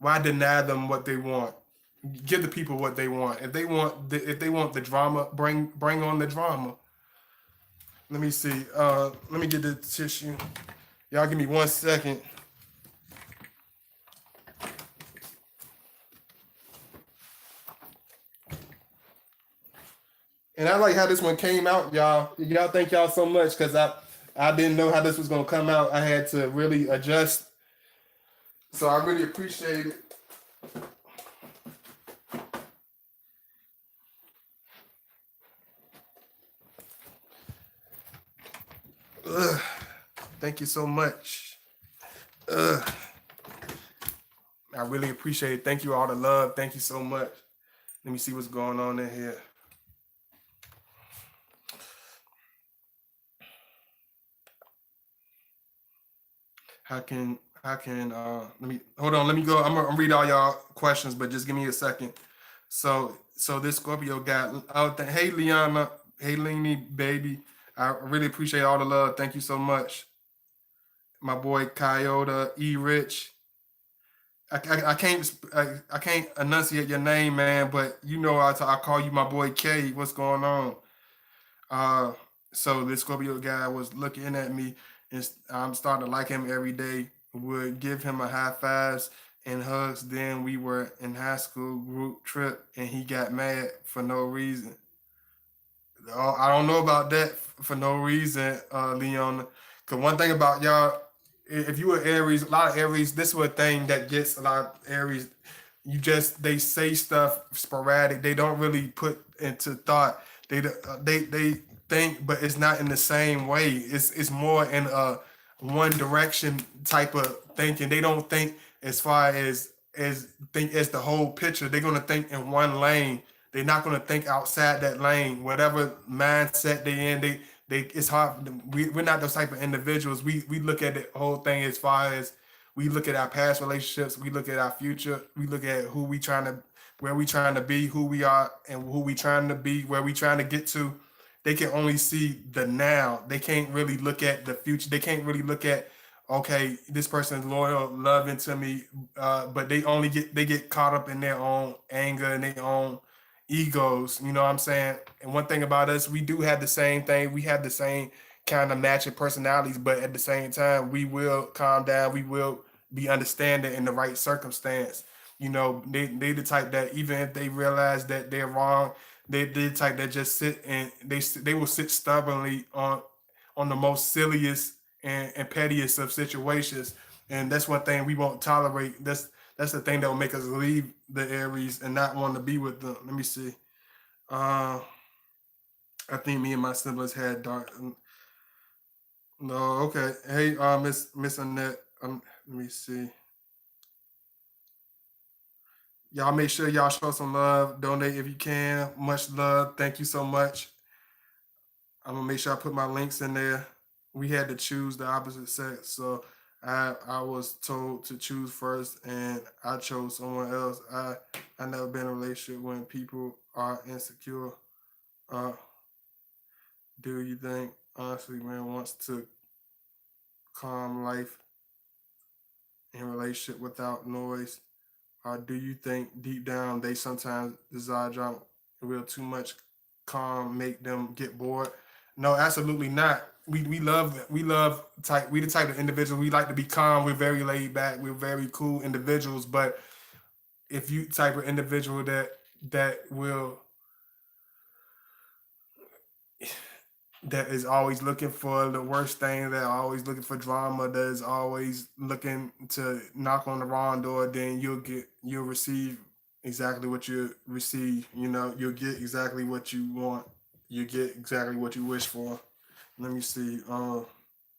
why deny them what they want? Give the people what they want. If they want the drama, bring on the drama. Let me see. Let me get the tissue. Y'all give me 1 second. And I like how this one came out, y'all. Y'all, thank y'all so much, because I didn't know how this was gonna come out. I had to really adjust. So I really appreciate it. Ugh, thank you so much. Ugh, I really appreciate it. Thank you all the love. Thank you so much. Let me see what's going on in here. Let me hold on, let me go. I'm gonna read all y'all questions, but just give me a second. So this Scorpio got out there. Hey Liana, hey Leanie baby. I really appreciate all the love. Thank you so much. My boy Coyote, E Rich. I can't enunciate your name, man, but you know I call you my boy K. What's going on? Uh, so this Scorpio guy was looking at me, and I'm starting to like him every day. Would give him a high fives and hugs. Then we were in high school group trip, and he got mad for no reason. I don't know about that for no reason, Leon. Cause one thing about y'all, if you were Aries, a lot of Aries, this was a thing that gets a lot of Aries. They say stuff sporadic. They don't really put into thought. They think, but it's not in the same way. It's more in a one direction type of thinking. They don't think as far as think as the whole picture. They're gonna think in one lane. They're not gonna think outside that lane. Whatever mindset they in, they it's hard. We're not those type of individuals. We look at the whole thing as far as we look at our past relationships, we look at our future, we look at where we trying to be, who we are, and who we trying to be, where we trying to get to. They can only see the now. They can't really look at the future. They can't really look at, okay, this person is loyal, loving to me, but they get caught up in their own anger and their own egos. You know what I'm saying? And one thing about us, we do have the same thing. We have the same kind of matching personalities, but at the same time, we will calm down. We will be understanding in the right circumstance. You know, they the type that even if they realize that they're wrong, they the type that just sit and they will sit stubbornly on the most silliest and pettiest of situations. And that's one thing we won't tolerate. That's the thing that will make us leave the Aries and not want to be with them. Let me see. Uh, I think me and my siblings had dark. No, okay. Hey, Miss Annette. Let me see. Y'all make sure y'all show some love. Donate if you can. Much love. Thank you so much. I'm gonna make sure I put my links in there. We had to choose the opposite sex, so I was told to choose first, and I chose someone else. I never been in a relationship when people are insecure. Uh, do you think honestly, man, wants to calm life in relationship without noise? Or do you think deep down they sometimes desire drama? Will too much calm make them get bored? No, absolutely not. We love type we the type of individual we like to be calm. We're very laid back. We're very cool individuals. But if you type of individual that will that is always looking for the worst thing, that are always looking for drama, that is always looking to knock on the wrong door, then you'll receive exactly what you receive. You know, you'll get exactly what you want. You get exactly what you wish for. Let me see.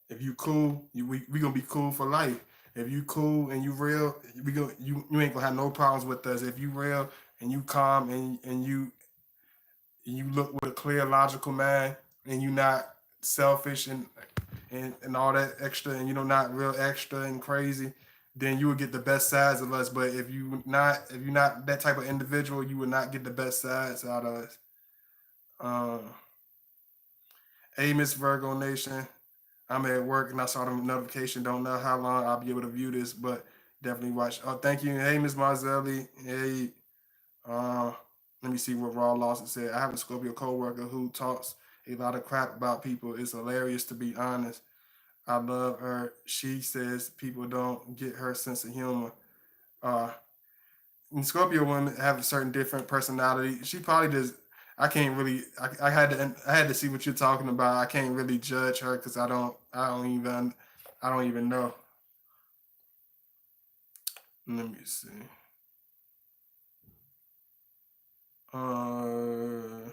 If you cool, we gonna be cool for life. If you cool and you real, you ain't gonna have no problems with us. If you real and you calm and you look with a clear, logical mind, and you not selfish and all that extra, and you know not real extra and crazy, then you will get the best sides of us. But if you're not that type of individual, you will not get the best sides out of us. Um, hey, Miss Virgo Nation, I'm at work and I saw the notification. Don't know how long I'll be able to view this, but definitely watch. Oh, thank you. Hey, Miss Marzelli. Hey, uh, let me see what Raw Lawson said. I have a Scorpio coworker who talks a lot of crap about people. It's hilarious to be honest. I love her. She says people don't get her sense of humor. Uh, and Scorpio women have a certain different personality. She probably does. I can't really. I had to see what you're talking about. I can't really judge her because I don't even know. Let me see. Uh,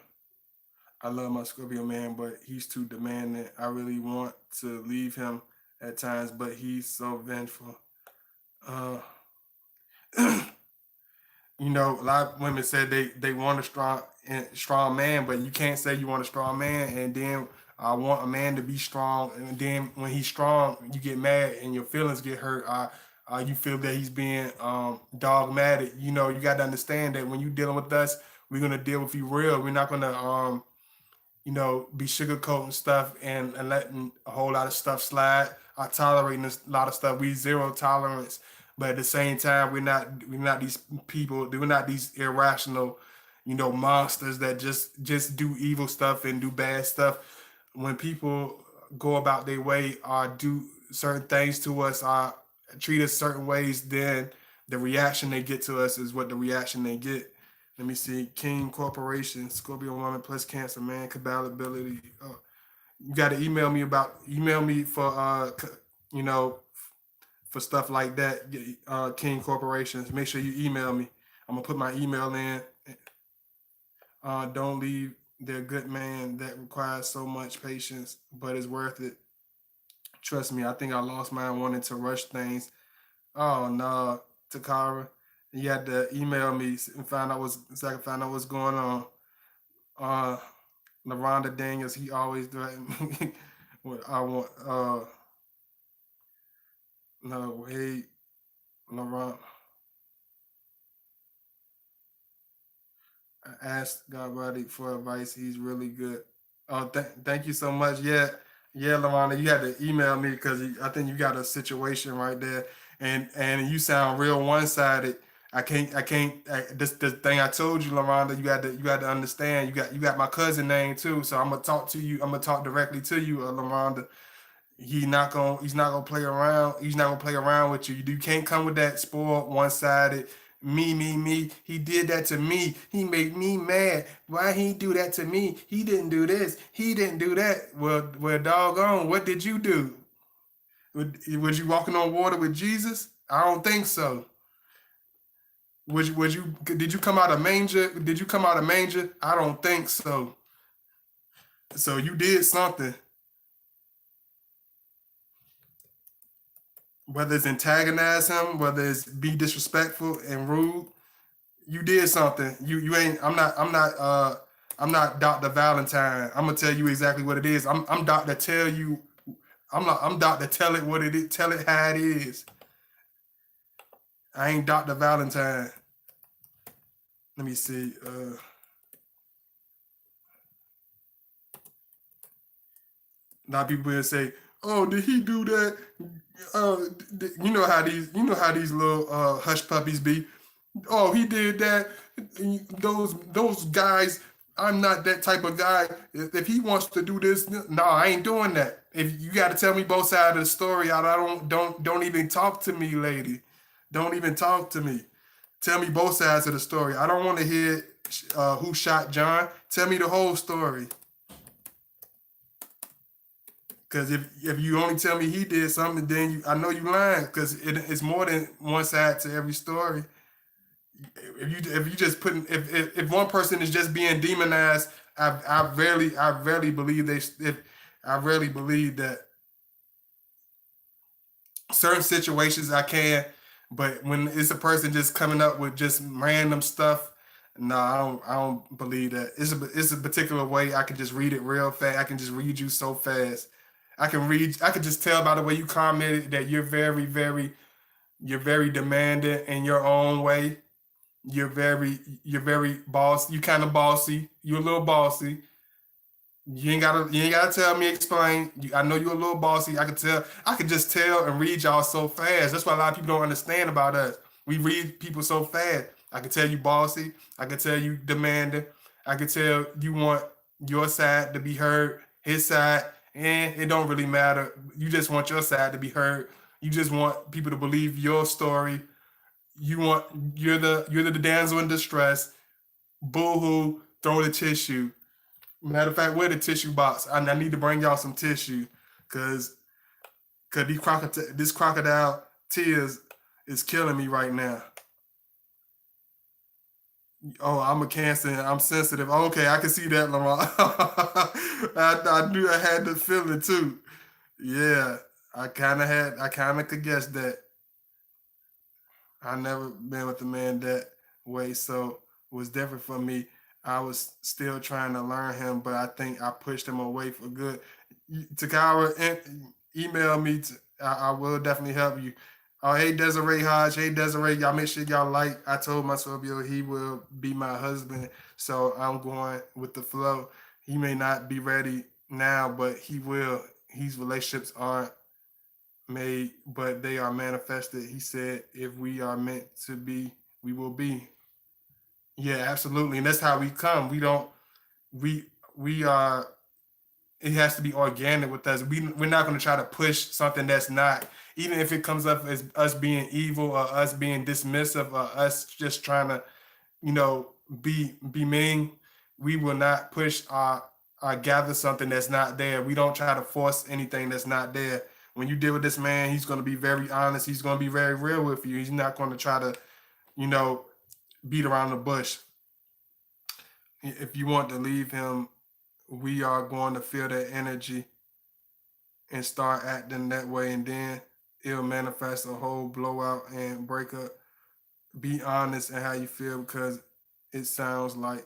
I love my Scorpio man, but he's too demanding. I really want to leave him at times, but he's so vengeful. Uh, you know, a lot of women said they want a strong man, but you can't say you want a strong man and then I want a man to be strong, and then when he's strong, you get mad and your feelings get hurt. You feel that he's being dogmatic. You know, you got to understand that when you dealing with us, we're gonna deal with you real. We're not gonna you know, be sugarcoating stuff and letting a whole lot of stuff slide. I tolerating a lot of stuff. We zero tolerance, but at the same time, we're not these people. We're not these irrational, you know, monsters that just do evil stuff and do bad stuff. When people go about their way or do certain things to us, or treat us certain ways, then the reaction they get to us is what the reaction they get. Let me see. King Corporation, Scorpio woman plus Cancer man, compatibility. Oh, you got to email me for you know, for stuff like that. King Corporations. Make sure you email me. I'm gonna put my email in. Don't leave. They're good man that requires so much patience, but it's worth it. Trust me. I think I lost mine wanting to rush things. Oh no, Takara. You had to email me and find out so I can find out what's going on. Uh, LaRonda Daniels, he always threatened me. What I want, no, hey, LaRon, I asked Godbody for advice. He's really good. Oh, thank you so much. Yeah, LaRonda, you had to email me because I think you got a situation right there, and you sound real one sided. I can't. This thing I told you, LaRonda, you got to understand. You got my cousin name too, so I'm gonna talk to you. I'm gonna talk directly to you, LaRonda. He's not gonna play around. He's not gonna play around with you. You can't come with that spoiled, one sided. Me. He did that to me. He made me mad. Why he do that to me? He didn't do this. He didn't do that. Well, doggone. What did you do? Was you walking on water with Jesus? I don't think so. Was you? Did you come out of manger? Did you come out of manger? I don't think so. So you did something. Whether it's antagonize him, whether it's be disrespectful and rude, you did something. You ain't. I'm not Dr. Valentine. I'm gonna tell you exactly what it is. I'm Doctor Tell you. I'm Doctor Tell it what it is. Tell it how it is. I ain't Dr. Valentine. Let me see. A lot of people will say, "Oh, did he do that?" You know how these little hush puppies be. Oh, he did that. Those guys. I'm not that type of guy. If he wants to do this, no, I ain't doing that. If you got to tell me both sides of the story, I don't even talk to me, lady. Don't even talk to me. Tell me both sides of the story. I don't want to hear who shot John. Tell me the whole story. Cause if you only tell me he did something, then I know you lying. Cause it's more than one side to every story. If you just putting if one person is just being demonized, I rarely believe I rarely believe that certain situations I can, but when it's a person just coming up with just random stuff, no, I don't believe that. It's a particular way I can just read it real fast. I can just read you so fast. I can just tell by the way you commented that you're very demanding in your own way. You're very boss. You kind of bossy. You're a little bossy. You ain't gotta tell me explain. I know you're a little bossy. I can tell. I can just tell and read y'all so fast. That's why a lot of people don't understand about us. We read people so fast. I can tell you bossy. I can tell you demanding. I can tell you want your side to be heard, his side, and it don't really matter. You just want your side to be heard. You just want people to believe your story. You want you're the damsel in distress. Boo hoo. Throw the tissue. Matter of fact, where the tissue box? I need to bring y'all some tissue, cause this crocodile tears is killing me right now. Oh, I'm a Cancer. And I'm sensitive. Okay, I can see that, Lamar. I knew I had the feeling too. Yeah, I kind of could guess that. I never been with a man that way, so it was different for me. I was still trying to learn him, but I think I pushed him away for good. Takara, email me. I will definitely help you. Hey Desiree Hodge. Hey Desiree, y'all make sure y'all like. I told my Scorpio he will be my husband, so I'm going with the flow. He may not be ready now, but he will. His relationships aren't made, but they are manifested. He said, if we are meant to be, we will be. Yeah, absolutely. And that's how we come. We, we are, it has to be organic with us. We're not going to try to push something that's not, even if it comes up as us being evil or us being dismissive or us just trying to, you know, be mean. We will not push gather something that's not there. We don't try to force anything that's not there. When you deal with this man, he's going to be very honest. He's going to be very real with you. He's not going to try to, you know, beat around the bush. If you want to leave him, we are going to feel that energy and start acting that way, and then it'll manifest a whole blowout and breakup. Be honest in how you feel, because it sounds like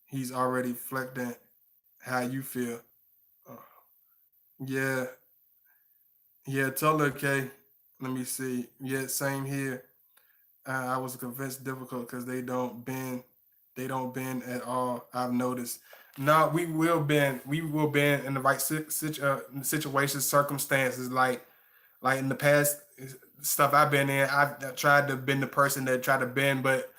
he's already reflecting how you feel. Uh, yeah, yeah, totally okay. Let me see. Yeah, same here. I was convinced difficult because they don't bend at all. I've noticed. No, we will bend in the right situations, circumstances. Like in the past stuff I've been in, I've tried to bend the person that tried to bend, but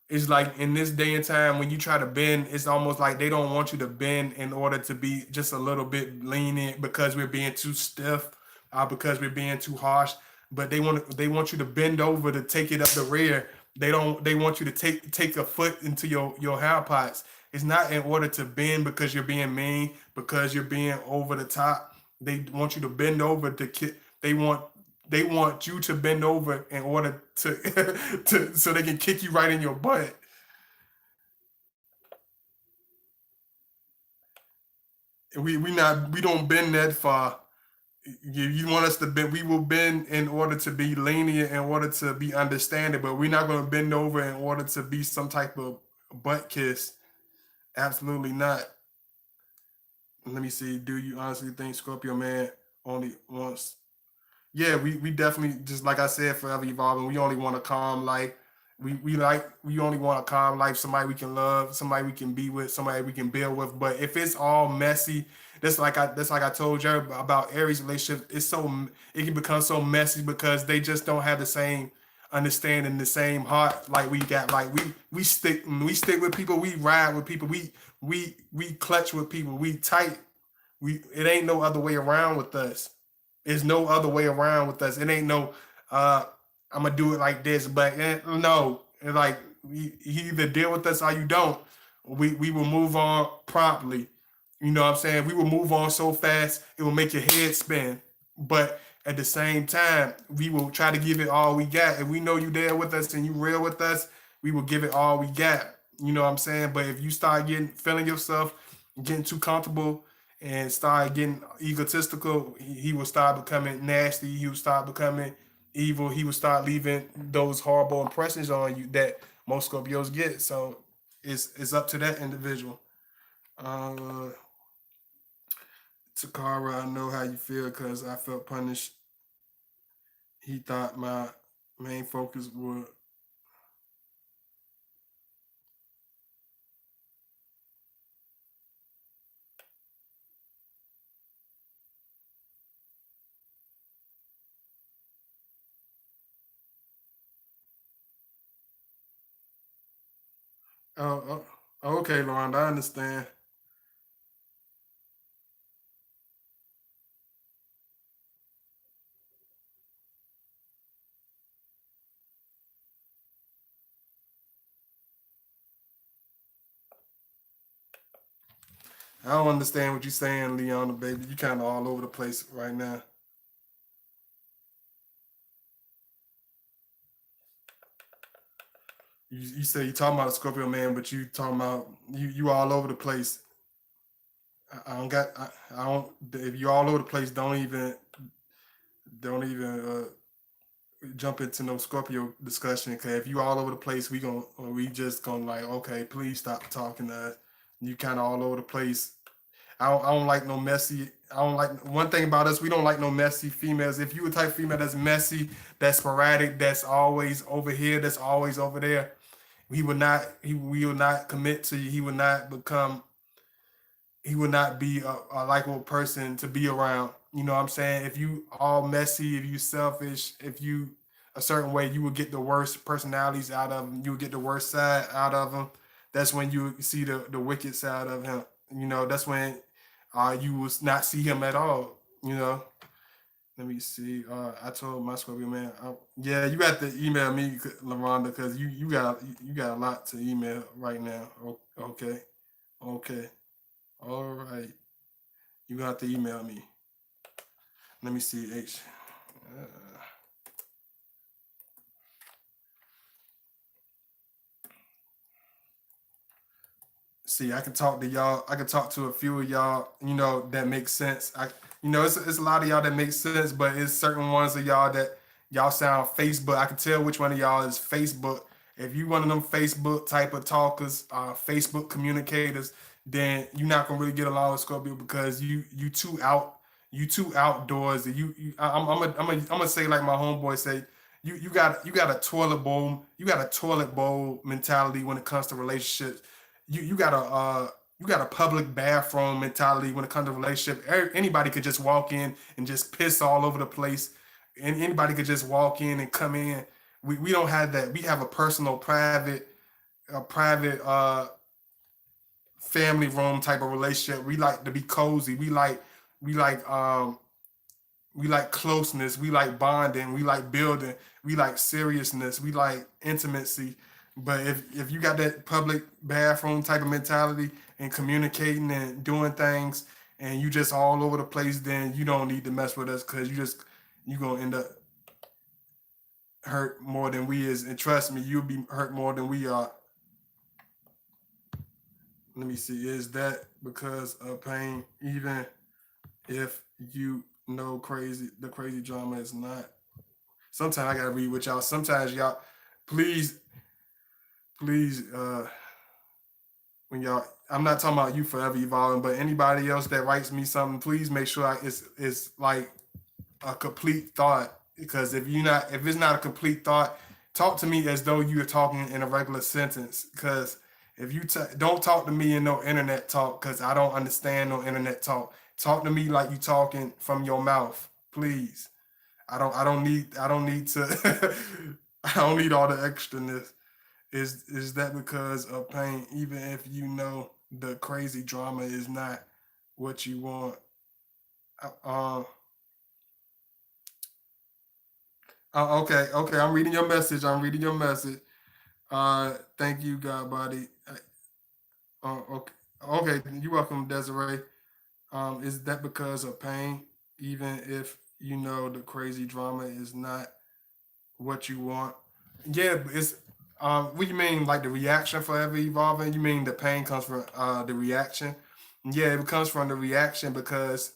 it's like in this day and time when you try to bend, it's almost like they don't want you to bend in order to be just a little bit lenient because we're being too stiff, because we're being too harsh. But they want you to bend over to take it up the rear. They want you to take a foot into your hair pots. It's not in order to bend because you're being mean, because you're being over the top. They want you to bend over to they want they want you to bend over in order to to so they can kick you right in your butt. We don't bend that far. You want us to bend? We will bend in order to be lenient, in order to be understanding, but we're not going to bend over in order to be some type of butt kiss. Absolutely not. Let me see. Do you honestly think Scorpio man only wants? Yeah, we definitely, just like I said, forever evolving. We only want a calm life. We only want a calm life, somebody we can love, somebody we can be with, somebody we can build with. But if it's all messy, that's like I told you about Aries relationship. It can become so messy because they just don't have the same understanding, the same heart like we got. Like we stick with people, we ride with people, we clutch with people, we tight. It ain't no other way around with us. There's no other way around with us. It ain't no uh I'm gonna do it like this, but no. It's like you either deal with us or you don't. We will move on promptly. You know what I'm saying? We will move on so fast, it will make your head spin. But at the same time, we will try to give it all we got. If we know you there with us and you real with us, we will give it all we got. You know what I'm saying? But if you start getting feeling yourself, getting too comfortable and start getting egotistical, he will start becoming nasty. He will start becoming evil. He will start leaving those horrible impressions on you that most Scorpios get. So it's up to that individual. Uh, Takara, I know how you feel because I felt punished. He thought my main focus would. Okay, Lauren, I understand. I don't understand what you're saying, Leona, baby. You kind of all over the place right now. You say you talking about a Scorpio man, but you talking about you all over the place. I don't got I don't. If you all over the place, don't even jump into no Scorpio discussion. Cause if you all over the place, we just gonna like, okay, please stop talking to us. You kind of all over the place. I don't like no messy. I don't like one thing about us. We don't like no messy females. If you a type of female that's messy, that's sporadic, that's always over here, that's always over there, he would not. He will not commit to you. He would not become. He would not be a likable person to be around. You know what I'm saying? If you all messy, if you selfish, if you a certain way, you will get the worst personalities out of him. You will get the worst side out of him. That's when you see the wicked side of him. You know, that's when you will not see him at all. You know. Let me see. I told my Scorpio man. Yeah, you got to email me, Laronda, because you got a lot to email right now. Okay, okay, all right. You got to email me. Let me see. Uh, See, I can talk to y'all. I can talk to a few of y'all. You know that makes sense. It's a lot of y'all that makes sense, but it's certain ones of y'all that y'all sound Facebook. I can tell which one of y'all is Facebook. If you one of them Facebook type of talkers, Facebook communicators, then you're not gonna really get along with Scorpio because you too outdoors. I'm gonna say like my homeboy say, you got a toilet bowl mentality when it comes to relationships. You got a public bathroom mentality when it comes to relationship. Anybody could just walk in and just piss all over the place, and anybody could just walk in and come in. We don't have that. We have a personal, private family room type of relationship. We like to be cozy. We like we like closeness, we like bonding, we like building, we like seriousness, we like intimacy. But if you got that public bathroom type of mentality and communicating and doing things and you just all over the place, then you don't need to mess with us because you gonna end up hurt more than we is. And trust me, you'll be hurt more than we are. Let me see, is that because of pain? Even if you know the crazy drama is not. Sometimes I gotta read with y'all. Sometimes y'all, please, please, when y'all, I'm not talking about you forever evolving, but anybody else that writes me something, please make sure it's like a complete thought. Because if it's not a complete thought, talk to me as though you're talking in a regular sentence. Because if don't talk to me in no internet talk, because I don't understand no internet talk. Talk to me like you talking from your mouth, please. I don't need to I don't need all the extraness. Is that because of pain? Even if you know the crazy drama is not what you want. Uh, okay, okay. I'm reading your message. I'm reading your message. Thank you, God body. Okay. Okay, you're welcome, Desiree. Is that because of pain? Even if you know the crazy drama is not what you want? Yeah, but it's what you mean, like the reaction forever evolving? You mean the pain comes from the reaction? Yeah, it comes from the reaction because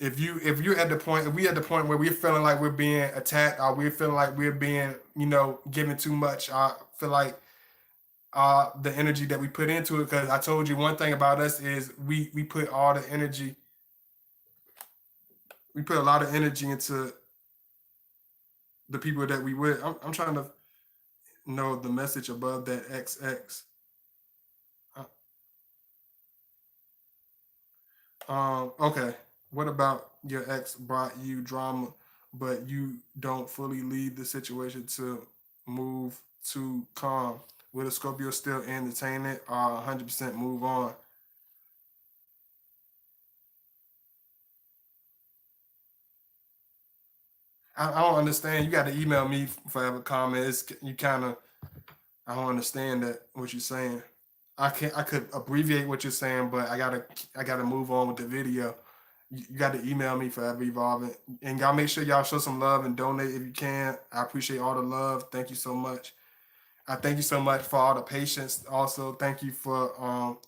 if you're at the point, if we at the point where we're feeling like we're being attacked, or we're feeling like we're being, given too much, I feel like the energy that we put into it. Because I told you one thing about us is we put all the energy, we put a lot of energy into the people that we with. I'm trying to know the message above that XX. Uh, okay. What about your ex brought you drama, but you don't fully leave the situation to move to calm? Will the Scorpio still entertain it or 100% move on? I don't understand. You got to email me forever comment. You kind of, I don't understand that what you're saying. I could abbreviate what you're saying, but I gotta move on with the video. You got to email me forever evolving, and y'all make sure y'all show some love and donate if you can. I appreciate all the love. Thank you so much. I thank you so much for all the patience. Also, thank you for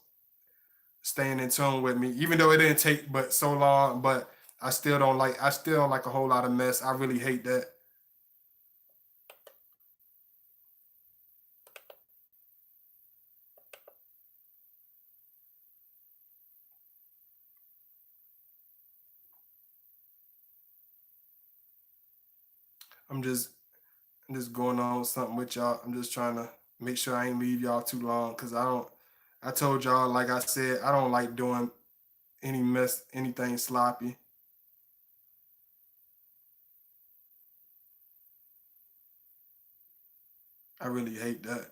staying in tune with me, even though it didn't take but so long. But I still don't like a whole lot of mess. I really hate that. I'm just going on with something with y'all. I'm just trying to make sure I ain't leave y'all too long because I don't. I told y'all, like I said, I don't like doing anything sloppy. I really hate that.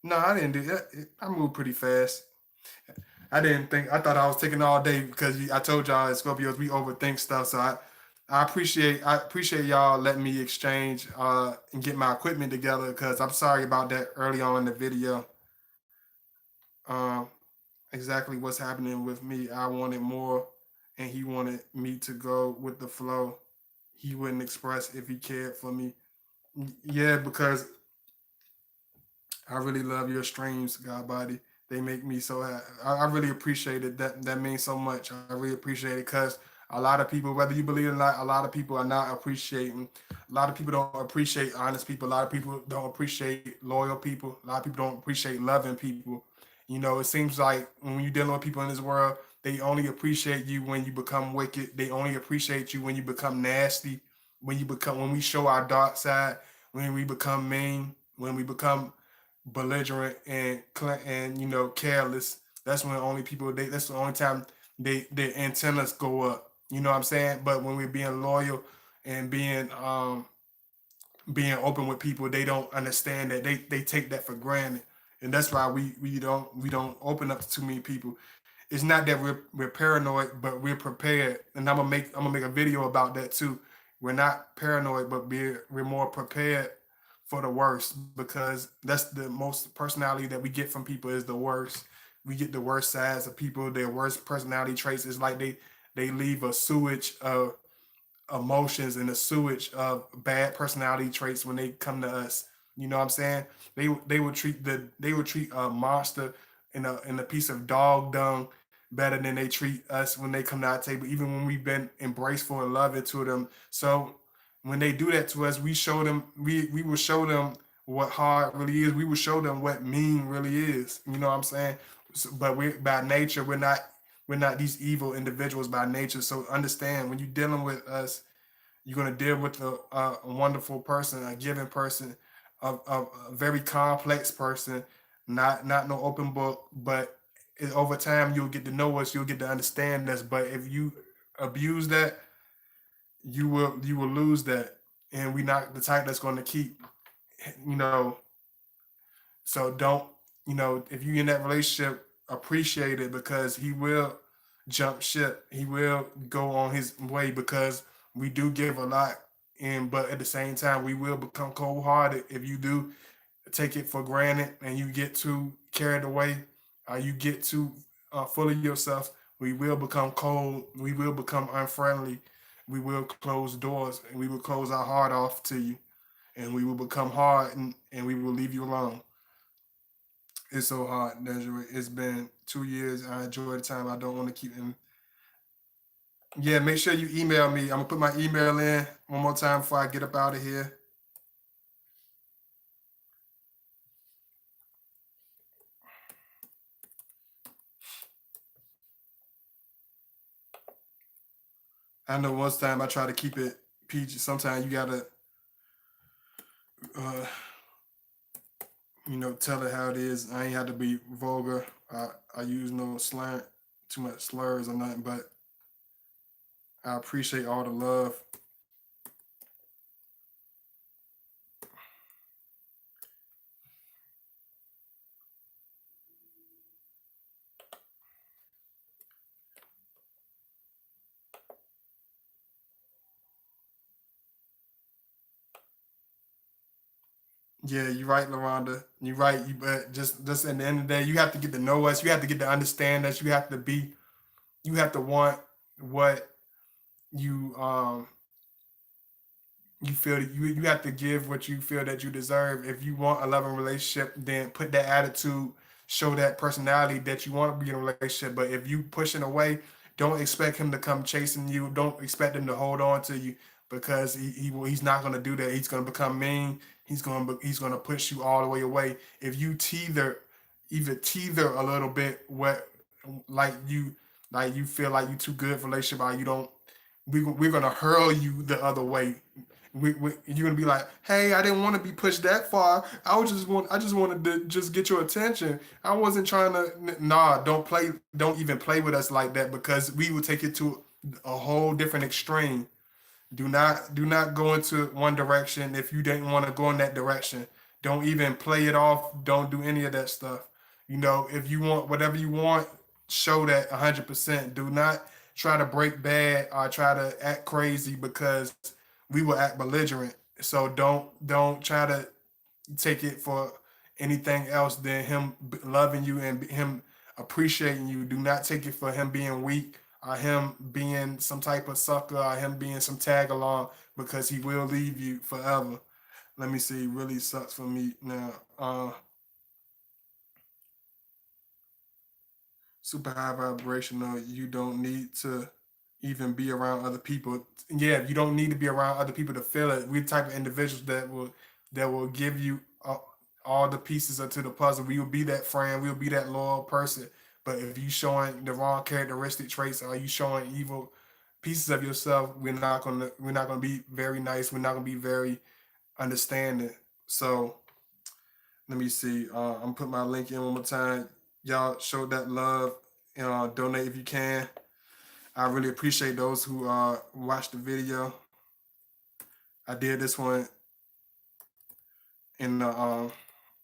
No, I didn't do that. I moved pretty fast. I didn't think. I thought I was taking all day because I told y'all at Scorpios we overthink stuff. So I appreciate y'all letting me exchange and get my equipment together because I'm sorry about that early on in the video. Um, exactly what's happening with me. I wanted more, and he wanted me to go with the flow. He wouldn't express if he cared for me. Yeah, because I really love your streams, God body. They make me so happy. I really appreciate it. That means so much. I really appreciate it because a lot of people, whether you believe it or not, a lot of people are not appreciating. A lot of people don't appreciate honest people. A lot of people don't appreciate loyal people. A lot of people don't appreciate loving people. It seems like when you're dealing with people in this world, they only appreciate you when you become wicked. They only appreciate you when you become nasty. When we show our dark side. When we become mean. When we become belligerent and careless. That's when only people that's the only time their antennas go up. You know what I'm saying? But when we're being loyal and being open with people, they don't understand that they take that for granted. And that's why we don't open up to too many people. It's not that we're paranoid, but we're prepared. And I'm gonna make a video about that too. We're not paranoid, but we're more prepared for the worst because that's the most personality that we get from people is the worst. We get the worst sides of people, their worst personality traits. It's like they leave a sewage of emotions and a sewage of bad personality traits when they come to us. You know what I'm saying? They would treat a monster in a piece of dog dung better than they treat us when they come to our table, even when we've been embraceful and loving to them. So when they do that to us, we will show them what hard really is. We will show them what mean really is. You know what I'm saying? But we by nature we're not these evil individuals by nature. So understand when you're dealing with us, you're going to deal with a wonderful person, a giving person, a very complex person, not no open book. But over time, you'll get to know us, you'll get to understand us. But if you abuse that, you will lose that, and we not the type that's going to keep. You know, so don't, if you in that relationship, appreciate it because he will jump ship. He will go on his way because we do give a lot. And but at the same time, we will become cold hearted if you do take it for granted and you get too carried away, you get too full of yourself. We will become cold. We will become unfriendly. We will close doors and we will close our heart off to you, and we will become hard and we will leave you alone. It's so hard, Desiree. It's been 2 years. I enjoy the time. I don't want to keep in. Yeah, make sure you email me. I'm gonna put my email in one more time before I get up out of here. I know most time I try to keep it PG. Sometimes you gotta, uh, tell it how it is. I ain't had to be vulgar. I use no slang, too much slurs or nothing. But I appreciate all the love. Yeah, you're right, LaRonda. You're right. But just at the end of the day, you have to get to know us. You have to get to understand us. You have to be. You have to want what you you feel that you have to give what you feel that you deserve. If you want a loving relationship, then put that attitude, show that personality that you want to be in a relationship. But if you pushing away, don't expect him to come chasing you. Don't expect him to hold on to you because he's not going to do that. He's going to become mean. He's going to push you all the way away. If you even teether a little bit, what like you feel like you too good for a relationship, or you don't. We're gonna hurl you the other way. You're gonna be like, "Hey, I didn't want to be pushed that far. I just wanted to just get your attention. I wasn't trying to." Nah, don't even play with us like that because we will take it to a whole different extreme. Do not go into one direction if you didn't want to go in that direction. Don't even play it off. Don't do any of that stuff. If you want whatever you want, show that 100%. Do not try to break bad or try to act crazy because we will act belligerent. So don't try to take it for anything else than him loving you and him appreciating you. Do not take it for him being weak or him being some type of sucker or him being some tag along because he will leave you forever. Let me see. Really sucks for me now. Super high vibrational. You don't need to even be around other people. Yeah, you don't need to be around other people to feel it. We're the type of individuals that will give you all the pieces to the puzzle. We will be that friend. We'll be that loyal person. But if you showing the wrong characteristic traits or you showing evil pieces of yourself, we're not gonna be very nice. We're not gonna be very understanding. So let me see. I'm putting my link in one more time. Y'all show that love. Donate if you can. I really appreciate those who watched the video. I did this one in a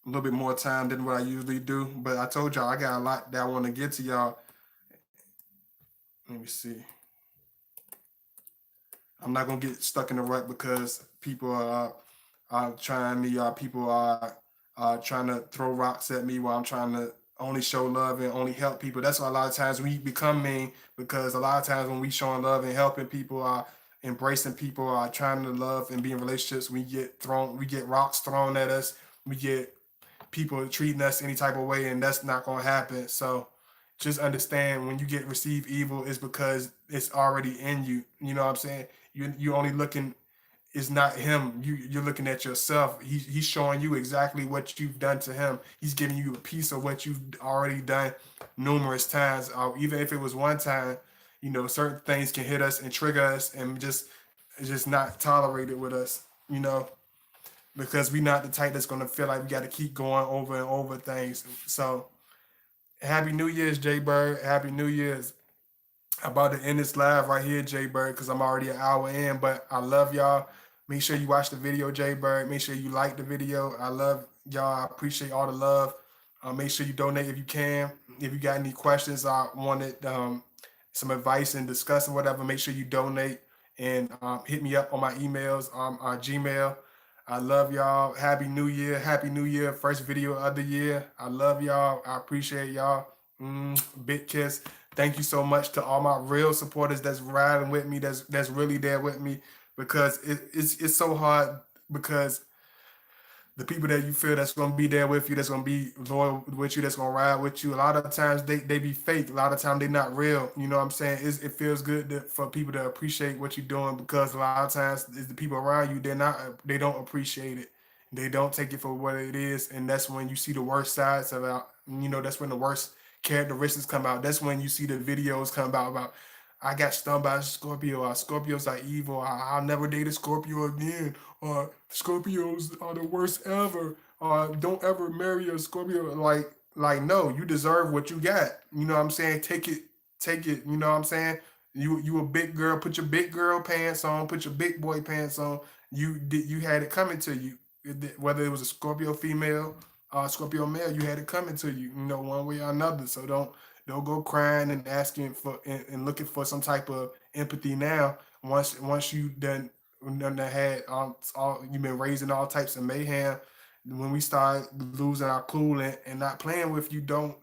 little bit more time than what I usually do, but I told y'all I got a lot that I want to get to y'all. Let me see. I'm not gonna get stuck in the rut because people are trying me. People are trying to throw rocks at me while I'm trying to only show love and only help people. That's why a lot of times we become mean because a lot of times when we showing love and helping people, embracing people, trying to love and be in relationships, we get rocks thrown at us. We get people treating us any type of way, and that's not gonna happen. So just understand when you get receive evil, it's because it's already in you. You know what I'm saying? You only looking. It's not him. You're looking at yourself. He's showing you exactly what you've done to him. He's giving you a piece of what you've already done numerous times. Even if it was one time, certain things can hit us and trigger us and just not tolerate it with us. Because we're not the type that's gonna feel like we got to keep going over and over things. So happy New Year's, Jay Bird. Happy New Year's. I'm about to end this live right here, Jay Bird, because I'm already an hour in. But I love y'all. Make sure you watch the video, Jay Bird. Make sure you like the video. I love y'all. I appreciate all the love. Make sure you donate if you can. If you got any questions, I wanted some advice and discuss and whatever. Make sure you donate and hit me up on my emails, Gmail. I love y'all. Happy New Year. Happy New Year. First video of the year. I love y'all. I appreciate y'all. Big kiss. Thank you so much to all my real supporters that's riding with me, that's really there with me, because it's so hard, because the people that you feel that's gonna be there with you, that's gonna be loyal with you, that's gonna ride with you. A lot of times they be fake. A lot of times they not real. You know what I'm saying? It feels good for people to appreciate what you're doing, because a lot of times it's the people around you, they don't appreciate it. They don't take it for what it is, and that's when you see the worst sides of it. That's when the worst characteristics come out. That's when you see the videos come about I got stung by a Scorpio. Scorpios are evil. I'll never date a Scorpio again. Scorpios are the worst ever. Don't ever marry a Scorpio. Like no, you deserve what you got. You know what I'm saying? Take it. You know what I'm saying? You a big girl. Put your big girl pants on. Put your big boy pants on. You had it coming to you. Whether it was a Scorpio female, Scorpio male, you had it coming to you. One way or another. So don't go crying and asking for and looking for some type of empathy now. Once you done had all you've been raising all types of mayhem. When we start losing our cool and not playing with you, don't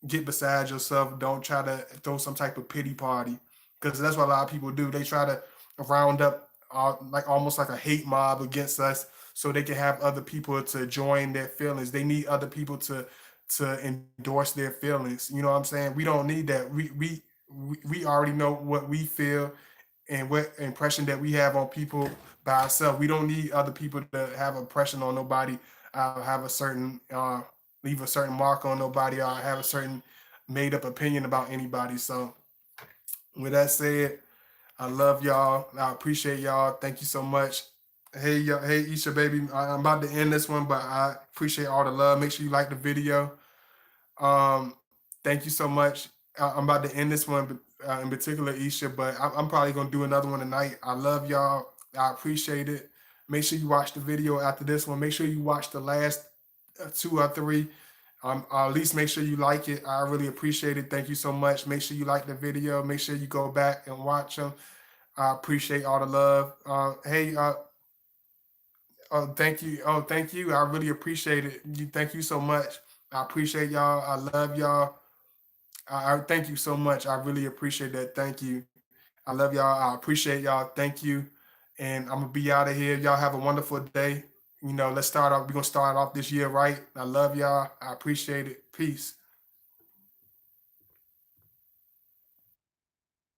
get beside yourself. Don't try to throw some type of pity party, because that's what a lot of people do. They try to round up like almost like a hate mob against us, so they can have other people to join their feelings. They need other people to endorse their feelings. You know what I'm saying? We don't need that. We already know what we feel and what impression that we have on people by ourselves. We don't need other people to have impression on nobody, have a certain leave a certain mark on nobody, or have a certain made up opinion about anybody. So with that said, I love y'all. I appreciate y'all. Thank you so much. Hey, hey, Isha, baby. I'm about to end this one, but I appreciate all the love. Make sure you like the video. Um, Thank you so much. I'm about to end this one in particular, Isha, but I'm probably gonna do another one tonight. I love y'all. I appreciate it. Make sure you watch the video after this one. Make sure you watch the last two or three. At least make sure you like it. I really appreciate it. Thank you so much. Make sure you like the video. Make sure you go back and watch them. I appreciate all the love. Hey, oh, thank you. Oh, thank you. I really appreciate it. Thank you so much. I appreciate y'all. I love y'all. I thank you so much. I really appreciate that. Thank you. I love y'all. I appreciate y'all. Thank you. And I'm gonna be out of here. Y'all have a wonderful day. Let's start off. We're gonna start off this year right. I love y'all. I appreciate it. Peace.